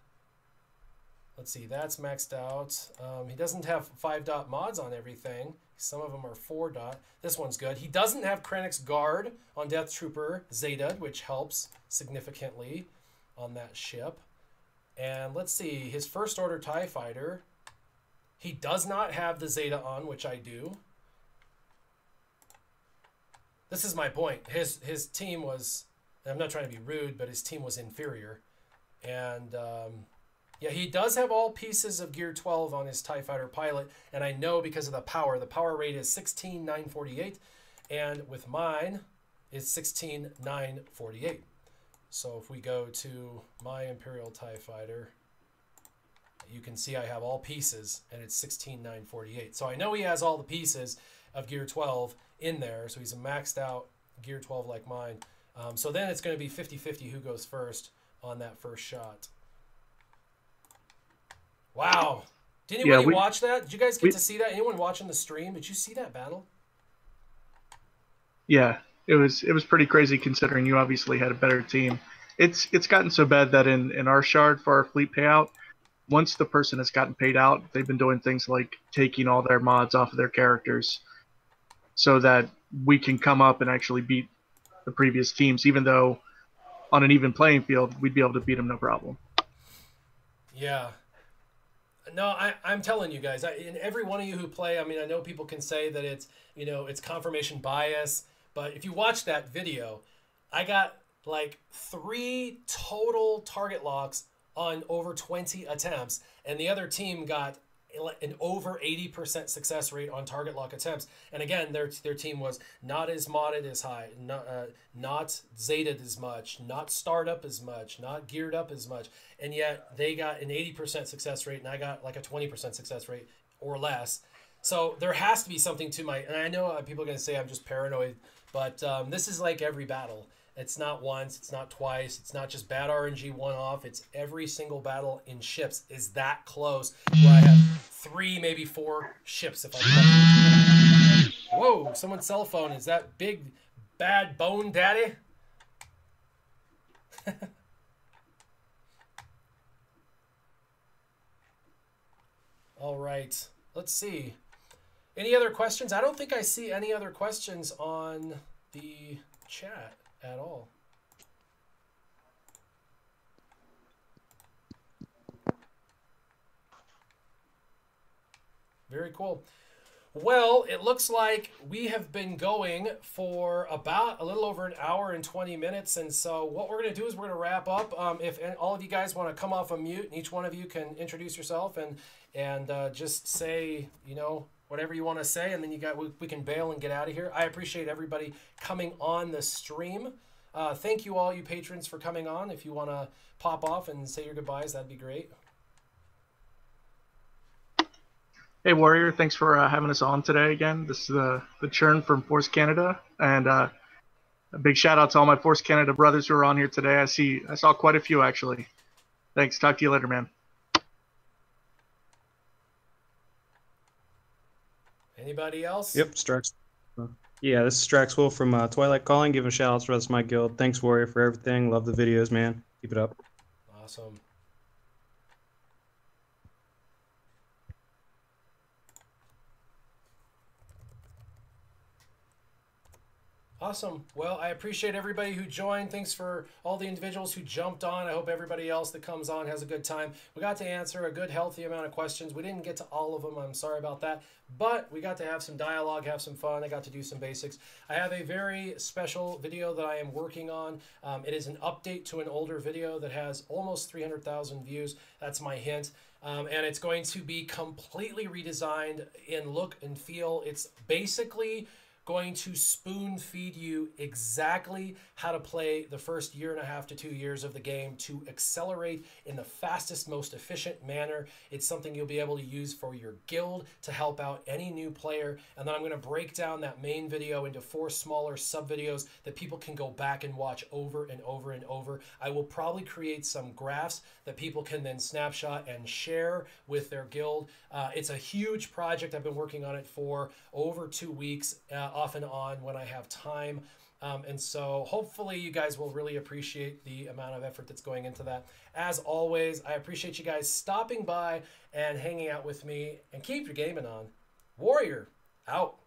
let's see. That's maxed out. He doesn't have 5-dot mods on everything. Some of them are 4-dot. This one's good. He doesn't have Krennic's Guard on Death Trooper Zeta, which helps significantly on that ship. And let's see. His First Order TIE Fighter. He does not have the Zeta on, which I do. This is my point. His team was, and I'm not trying to be rude, but his team was inferior. And yeah, he does have all pieces of Gear 12 on his TIE Fighter pilot, and I know because of the power rate is 16,948, and with mine is 16,948. So if we go to my Imperial TIE Fighter, you can see I have all pieces, and it's 16,948. So I know he has all the pieces of Gear 12 in there, so he's a maxed out Gear 12 like mine. So then it's going to be 50-50 who goes first on that first shot. Wow. Did anybody watch that? Did you guys get to see that? Anyone watching the stream? Did you see that battle? Yeah, it was pretty crazy considering you obviously had a better team. It's gotten so bad that in our shard for our fleet payout, once the person has gotten paid out, they've been doing things like taking all their mods off of their characters so that we can come up and actually beat the previous teams, even though on an even playing field, we'd be able to beat them no problem. Yeah. No, I'm telling you guys, in every one of you who play, I mean, I know people can say that it's, you know, it's confirmation bias, but if you watch that video, I got like 3 total target locks on over 20 attempts, and the other team got an over 80% success rate on target lock attempts. And again, their team was not as modded as high, not Zetaed as much, not starred up as much, not geared up as much, and yet they got an 80% success rate, and I got like a 20% success rate or less. So there has to be something to my, and I know people are going to say I'm just paranoid, but this is like every battle. It's not once, it's not twice, it's not just bad RNG one-off, it's every single battle in ships is that close, where I have 3, maybe 4 ships if I'm lucky. Whoa, someone's cell phone. Is that Big Bad Bone Daddy? All right, let's see. Any other questions? I don't think I see any other questions on the chat at all. Very cool. Well, it looks like we have been going for about a little over an hour and 20 minutes. And so what we're going to do is we're going to wrap up. If all of you guys want to come off a mute, and each one of you can introduce yourself and just say, you know, whatever you want to say, and then we can bail and get out of here. I appreciate everybody coming on the stream. Thank you all you patrons for coming on. If you want to pop off and say your goodbyes, that'd be great. Hey Warrior, thanks for having us on today again. This is the Churn from Force Canada, and a big shout out to all my Force Canada brothers who are on here today. I saw quite a few actually. Thanks. Talk to you later, man. Anybody else? Yep, Strax. Yeah, this is Strax Wolf from Twilight Calling. Giving shout outs to the rest of my guild. Thanks, Warrior, for everything. Love the videos, man. Keep it up. Awesome. Awesome. Well, I appreciate everybody who joined. Thanks for all the individuals who jumped on. I hope everybody else that comes on has a good time. We got to answer a good, healthy amount of questions. We didn't get to all of them. I'm sorry about that. But we got to have some dialogue, have some fun. I got to do some basics. I have a very special video that I am working on. It is an update to an older video that has almost 300,000 views. That's my hint. And it's going to be completely redesigned in look and feel. It's basically going to spoon feed you exactly how to play the first 1.5 to 2 years of the game to accelerate in the fastest, most efficient manner. It's something you'll be able to use for your guild to help out any new player. And then I'm going to break down that main video into 4 smaller sub videos that people can go back and watch over and over and over. I will probably create some graphs that people can then snapshot and share with their guild. It's a huge project. I've been working on it for over 2 weeks, off and on when I have time. And so hopefully you guys will really appreciate the amount of effort that's going into that. As always, I appreciate you guys stopping by and hanging out with me, and keep your gaming on. Warrior, out.